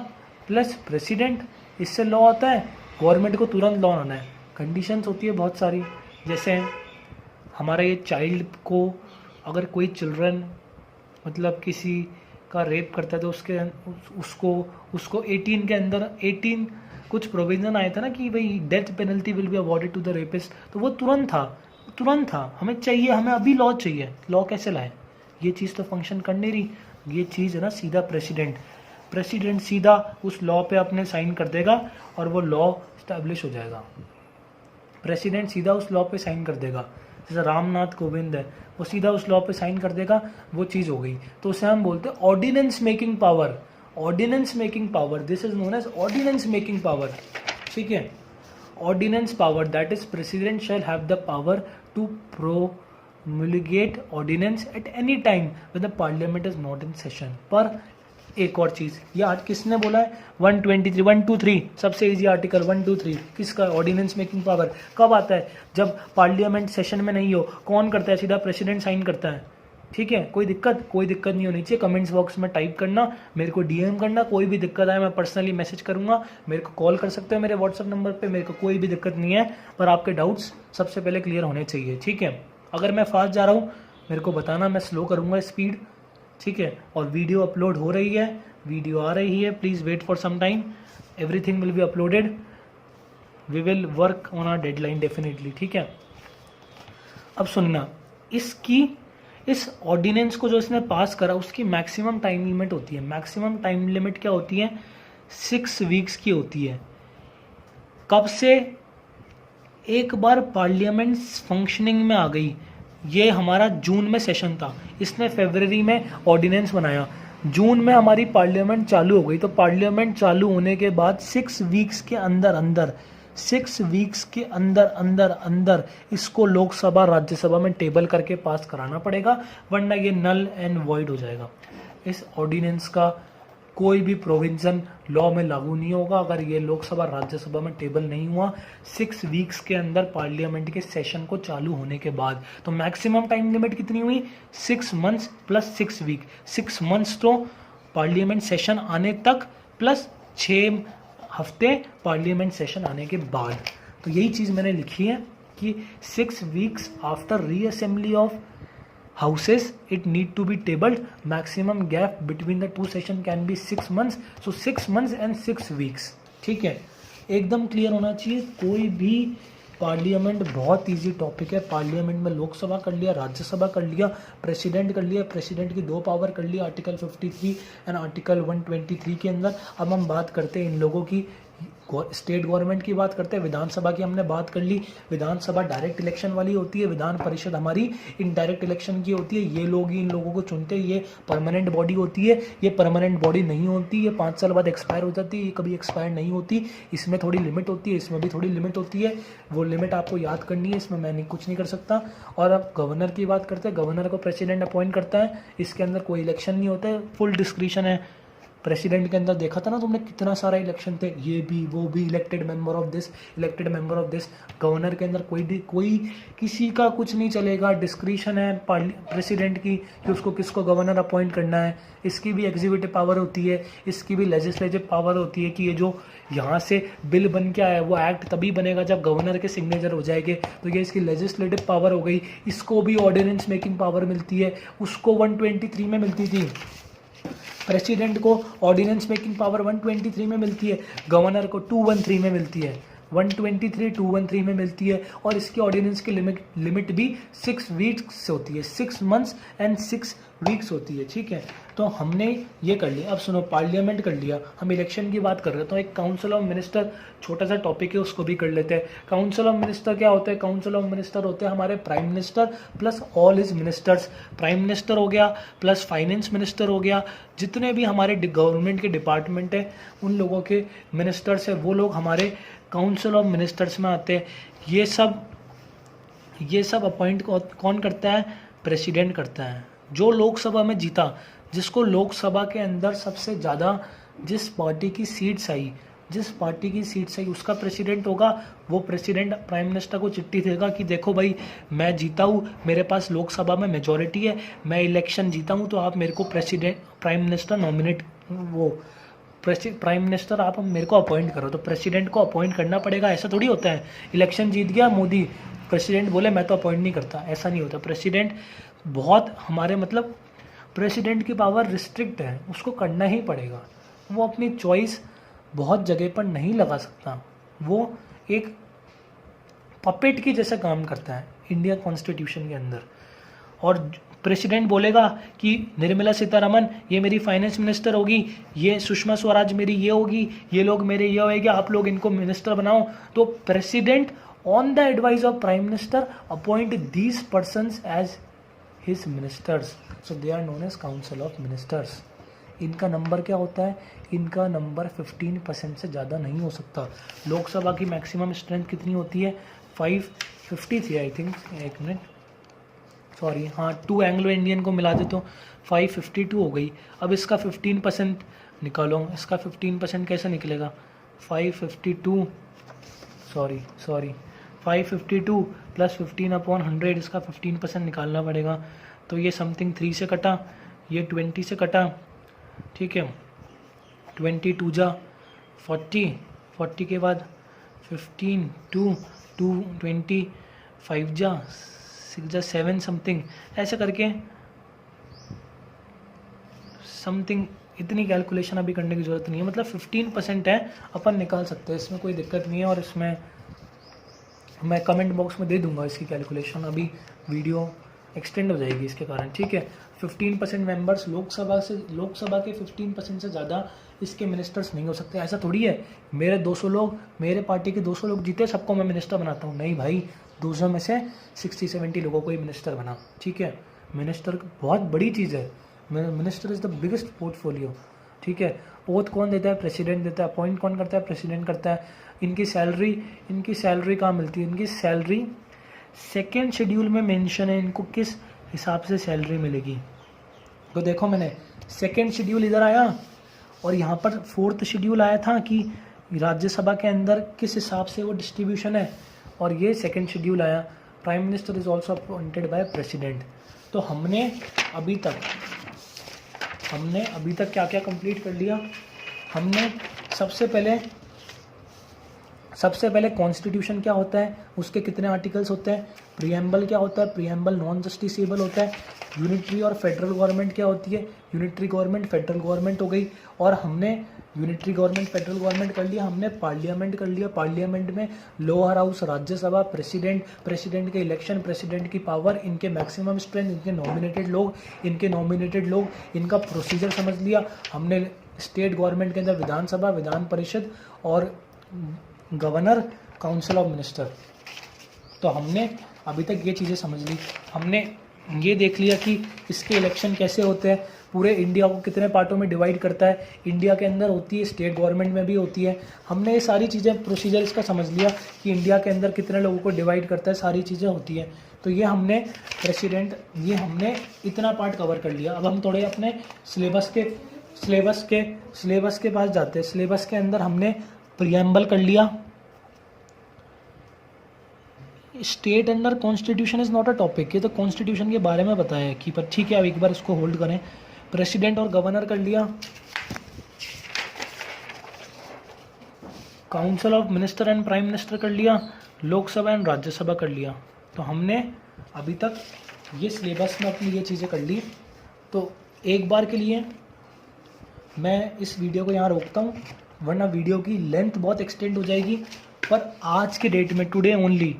plus president, इससे लॉ आता है. गवर्नमेंट को तुरंत लॉ लाना है. कंडीशंस होती है बहुत सारी, जैसे हमारा ये चाइल्ड को, अगर कोई चिल्ड्रन मतलब किसी का रेप करता है तो उसको 18 के अंदर 18 कुछ प्रोविजन आया था ना कि भाई death penalty will be awarded to the rapist. तो वो तुरंत था. हमें चाहिए, हमें अभी लॉ चाहिए. लॉ कैसे लाए? ये चीज़ तो फंक्शन कर नहीं रही. ये चीज़ है ना सीधा प्रेसिडेंट सीधा उस लॉ पे अपने साइन कर देगा और वो लॉ स्टैब्लिश हो जाएगा. प्रेसिडेंट सीधा उस लॉ पे साइन कर देगा. जैसे रामनाथ कोविंद है, वो सीधा उस लॉ पे साइन कर देगा, वो चीज़ हो गई. तो उसे हम बोलते हैं ordinance making power. This is known as ordinance making power. ठीक है, ordinance power, that is president shall have the power to promulgate ordinance at any time when the parliament is not in session. पर एक और चीज़, ये आज किसने बोला है? 123 सबसे इजी आर्टिकल 123 किसका? Ordinance making power. कब आता है? जब पार्लियामेंट सेशन में नहीं हो. कौन करता है? सीधा प्रेसिडेंट साइन करता है. ठीक है, कोई दिक्कत नहीं होनी चाहिए. कमेंट्स बॉक्स में टाइप करना, मेरे को DM करना. कोई भी दिक्कत आए मैं पर्सनली मैसेज करूंगा. मेरे को कॉल कर सकते हो मेरे व्हाट्सअप नंबर पे. मेरे को कोई भी दिक्कत नहीं है, पर आपके डाउट्स सबसे पहले क्लियर होने चाहिए. ठीक है, अगर मैं फास्ट जा रहा हूँ मेरे को बताना, मैं स्लो करूँगा स्पीड. ठीक है, और वीडियो अपलोड हो रही है, वीडियो आ रही है. Please wait for some time. Everything will be uploaded. We will work on our deadline definitely. ठीक है, अब सुनना, इस ऑर्डिनेंस को जो इसने पास करा उसकी मैक्सिमम टाइम लिमिट होती है. मैक्सिमम टाइम लिमिट क्या होती है? 6 वीक्स की होती है. कब से? एक बार पार्लियामेंट फंक्शनिंग में आ गई. ये हमारा जून में सेशन था, इसने फरवरी में ऑर्डिनेंस बनाया, जून में हमारी पार्लियामेंट चालू हो गई. तो पार्लियामेंट चालू होने के बाद 6 वीक्स के अंदर इसको लोकसभा राज्यसभा में टेबल करके पास कराना पड़ेगा, वरना ये नल एंड वॉइड हो जाएगा. इस ऑर्डिनेंस का कोई भी प्रोविजन लॉ में लागू नहीं होगा अगर ये लोकसभा राज्यसभा में टेबल नहीं हुआ 6 वीक्स के अंदर पार्लियामेंट के सेशन को चालू होने के बाद. तो मैक्सिमम टाइम लिमिट कितनी हुई? 6 मंथ्स प्लस 6 वीक. 6 मंथ्स तो पार्लियामेंट सेशन आने तक प्लस 6 हफ्ते पार्लियामेंट सेशन आने के बाद. तो यही चीज़ मैंने लिखी है कि 6 weeks after reassembly of houses it need to be tabled. Maximum gap between the 2 session can be 6 months. So 6 months and 6 weeks. ठीक है, एकदम क्लियर होना चाहिए. कोई भी पार्लियामेंट बहुत इजी टॉपिक है. पार्लियामेंट में लोकसभा कर लिया, राज्यसभा कर लिया, प्रेसिडेंट कर लिया, प्रेसिडेंट की 2 पावर कर लिया आर्टिकल 53 एंड आर्टिकल 123 के अंदर. अब हम बात करते हैं इन लोगों की स्टेट गवर्नमेंट की बात करते हैं, विधानसभा की हमने बात कर ली। विधानसभा डायरेक्ट इलेक्शन वाली होती है, विधान परिषद हमारी इनडायरेक्ट इलेक्शन की होती है। ये लोग ही इन लोगों को चुनते हैं, ये परमानेंट बॉडी होती है। ये परमानेंट बॉडी नहीं होती, ये 5 साल बाद एक्सपायर हो जाती है, ये कभी एक्सपायर नहीं होती। इसमें थोड़ी लिमिट होती है, इसमें भी थोड़ी लिमिट होती है, वो लिमिट आपको याद करनी है, इसमें मैं कुछ नहीं कर सकता। और अब गवर्नर की बात करते हैं, गवर्नर को प्रेसिडेंट अपॉइंट करता है, इसके अंदर कोई इलेक्शन नहीं होता है, फुल डिस्क्रिशन है। प्रेसिडेंट के अंदर देखा था ना तुमने कितना सारा इलेक्शन थे, ये भी वो भी, elected member of this, elected member of this. Governor के अंदर कोई किसी का कुछ नहीं चलेगा, डिस्क्रिशन है प्रेसिडेंट की कि उसको किसको गवर्नर अपॉइंट करना है। इसकी भी एग्जीक्यूटिव पावर होती है, इसकी भी लेजिस्लेटिव पावर होती है कि ये जो यहाँ से बिल बन के आया वो एक्ट तभी बनेगा जब गवर्नर के सिग्नेचर हो जाएंगे। तो ये इसकी लेजिस्लेटिव पावर हो गई। इसको भी ऑर्डिनेंस मेकिंग पावर मिलती है, उसको 123 में मिलती थी। प्रेसिडेंट को ऑर्डिनेंस मेकिंग पावर 123 में मिलती है, गवर्नर को 213 में मिलती है। 123 213 में मिलती है। और इसकी ऑर्डिनेंस की लिमिट भी 6 वीक्स होती है, 6 मंथ्स एंड 6 वीक्स होती है। ठीक है, तो हमने ये कर लिया। अब सुनो, पार्लियामेंट कर लिया, हम इलेक्शन की बात कर रहे हैं। तो एक काउंसिल ऑफ मिनिस्टर छोटा सा टॉपिक है, उसको भी कर लेते हैं। काउंसिल ऑफ मिनिस्टर क्या होता है? काउंसिल ऑफ मिनिस्टर होते हैं हमारे prime minister plus all his ministers. Prime minister हो गया प्लस फाइनेंस मिनिस्टर हो गया, जितने भी हमारे गवर्नमेंट के डिपार्टमेंट है उन लोगों के मिनिस्टर्स है, वो लोग हमारे काउंसिल ऑफ मिनिस्टर्स में आते हैं। ये सब अपॉइंट कौन करता है? प्रेसिडेंट करता है। जो लोकसभा में जीता, जिसको लोकसभा के अंदर सबसे ज़्यादा जिस पार्टी की सीट्स आई उसका प्रेसिडेंट होगा। वो प्रेसिडेंट प्राइम मिनिस्टर को चिट्ठी देगा कि देखो भाई, मैं जीता हूँ, मेरे पास लोकसभा में मेजॉरिटी है, मैं इलेक्शन जीता हूँ, तो आप मेरे को प्राइम मिनिस्टर आप मेरे को अपॉइंट करो। तो प्रेसिडेंट को अपॉइंट करना पड़ेगा, ऐसा थोड़ी होता है इलेक्शन जीत गया मोदी, प्रेसिडेंट बोले मैं तो अपॉइंट नहीं करता, ऐसा नहीं होता। प्रेसिडेंट बहुत हमारे प्रेसिडेंट की पावर रिस्ट्रिक्ट है, उसको करना ही पड़ेगा। वो अपनी चॉइस बहुत जगह पर नहीं लगा सकता, वो एक पपेट की जैसा काम करता है इंडिया कॉन्स्टिट्यूशन के अंदर। और प्रेसिडेंट बोलेगा कि निर्मला सीतारमन ये मेरी फाइनेंस मिनिस्टर होगी, ये सुषमा स्वराज मेरी ये होगी, ये लोग मेरे ये होएंगे, आप लोग इनको मिनिस्टर बनाओ। तो president on the advice of prime minister appoint these persons as his ministers, so they are known as council of ministers. इनका नंबर क्या होता है? इनका नंबर 15% से ज़्यादा नहीं हो सकता। लोकसभा की मैक्सिमम स्ट्रेंथ कितनी होती है? 550 थी आई थिंक, एक मिनट, सॉरी, हाँ 2 एंग्लो इंडियन को मिला दे तो 552 हो गई। अब इसका 15% निकालो, इसका 15% कैसे निकलेगा? 552 552 प्लस 15/100, इसका 15% निकालना पड़ेगा। तो ये समथिंग 3 से कटा, ये 20 से कटा, ठीक है, 22 जा 40 के बाद 15 2 20 5 जा 6 जा 7 समथिंग, ऐसे करके समथिंग। इतनी कैलकुलेशन अभी करने की ज़रूरत नहीं है, मतलब 15% है, अपन निकाल सकते हैं, इसमें कोई दिक्कत नहीं है। और इसमें मैं कमेंट बॉक्स में दे दूंगा इसकी कैलकुलेशन, अभी वीडियो एक्सटेंड हो जाएगी इसके कारण। ठीक है, 15% मेंबर्स लोकसभा के 15% से ज़्यादा इसके मिनिस्टर्स नहीं हो सकते। ऐसा थोड़ी है मेरे 200 लोग, मेरे पार्टी के 200 लोग जीते, सबको मैं मिनिस्टर बनाता हूँ, नहीं भाई, 200 में से 60-70 लोगों को ही मिनिस्टर बना। ठीक है, मिनिस्टर बहुत बड़ी चीज़ है, minister is the biggest portfolio. ठीक है, ओथ कौन देता है? प्रेसिडेंट देता है। अपॉइंट कौन करता है? प्रेसिडेंट करता है। इनकी सैलरी कहाँ मिलती है? इनकी सैलरी सेकेंड शेड्यूल में मेंशन है, इनको किस हिसाब से सैलरी मिलेगी। तो देखो, मैंने सेकेंड शेड्यूल इधर आया और यहाँ पर 4th शेड्यूल आया था कि राज्यसभा के अंदर किस हिसाब से वो डिस्ट्रीब्यूशन है, और ये सेकेंड शेड्यूल आया। Prime minister is also appointed by president. तो हमने अभी तक क्या क्या कंप्लीट कर लिया? हमने सबसे पहले कॉन्स्टिट्यूशन क्या होता है, उसके कितने आर्टिकल्स होते हैं, प्रीएम्बल क्या होता है, प्रीएम्बल नॉन जस्टिसेबल होता है, यूनिटरी और फेडरल गवर्नमेंट क्या होती है, यूनिटरी गवर्नमेंट फेडरल गवर्नमेंट हो गई। और हमने यूनिटरी गवर्नमेंट फेडरल गवर्नमेंट कर लिया, हमने पार्लियामेंट कर लिया। पार्लियामेंट में लोअर हाउस, राज्यसभा, प्रेसिडेंट के इलेक्शन, प्रेसिडेंट की पावर, इनके मैक्सिमम स्ट्रेंथ, इनके नॉमिनेटेड लोग, इनका प्रोसीजर समझ लिया हमने। स्टेट गवर्नमेंट के अंदर विधानसभा, विधान परिषद और गवर्नर, काउंसिल ऑफ मिनिस्टर। तो हमने अभी तक ये चीज़ें समझ ली, हमने ये देख लिया कि इसके इलेक्शन कैसे होते हैं, पूरे इंडिया को कितने पार्टों में डिवाइड करता है, इंडिया के अंदर होती है, स्टेट गवर्नमेंट में भी होती है। हमने ये सारी चीज़ें, प्रोसीजर इसका समझ लिया कि इंडिया के अंदर कितने लोगों को डिवाइड करता है, सारी चीज़ें होती हैं। तो ये हमने प्रेसिडेंट, ये हमने इतना पार्ट कवर कर लिया। अब हम थोड़े अपने सिलेबस के पास जाते हैं। सिलेबस के अंदर हमने प्रियम्बल कर लिया। State under constitution is not a topic, ये तो कॉन्स्टिट्यूशन के बारे में बताया है कि, पर ठीक है अब एक बार इसको होल्ड करें। प्रेसिडेंट और गवर्नर कर लिया, council of minister and prime minister कर लिया, लोकसभा एंड राज्यसभा कर लिया। तो हमने अभी तक ये सिलेबस में अपनी ये चीज़ें कर ली। तो एक बार के लिए मैं इस वीडियो को यहाँ रोकता हूँ, वरना वीडियो की लेंथ बहुत एक्सटेंड हो जाएगी। पर आज के डेट में, today only,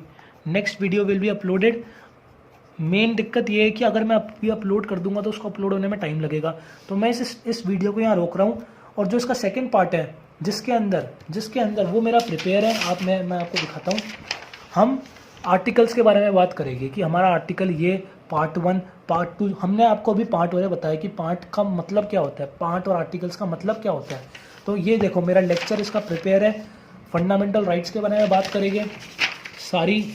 next video will be uploaded. Main दिक्कत ये है कि अगर मैं अभी अपलोड कर दूंगा तो उसको अपलोड होने में टाइम लगेगा। तो मैं इस वीडियो को यहाँ रोक रहा हूँ। और जो इसका सेकंड पार्ट है, जिसके अंदर वो मेरा प्रिपेयर है, मैं आपको दिखाता हूँ। हम आर्टिकल्स के बारे में बात करेंगे कि हमारा आर्टिकल ये पार्ट 1, पार्ट 2। हमने आपको अभी पार्ट वाले बताया कि पार्ट का मतलब क्या होता है, पार्ट और आर्टिकल्स का मतलब क्या होता है। तो ये देखो मेरा लेक्चर इसका प्रिपेयर है। फंडामेंटल राइट्स के बारे में बात करेंगे, सारी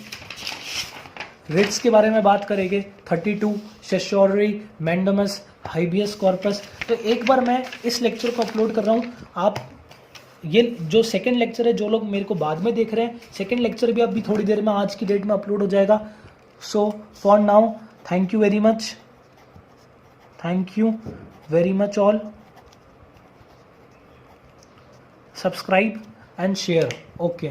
रिट्स के बारे में बात करेंगे, 32, सेशोररी, मैंडमस, हाइबियस कॉर्पस। तो एक बार मैं इस लेक्चर को अपलोड कर रहा हूँ। आप ये जो सेकंड लेक्चर है, जो लोग मेरे को बाद में देख रहे हैं, सेकंड लेक्चर भी अभी थोड़ी देर में, आज की डेट में अपलोड हो जाएगा। So for now, thank you very much, thank you very much all. Subscribe and share. Okay.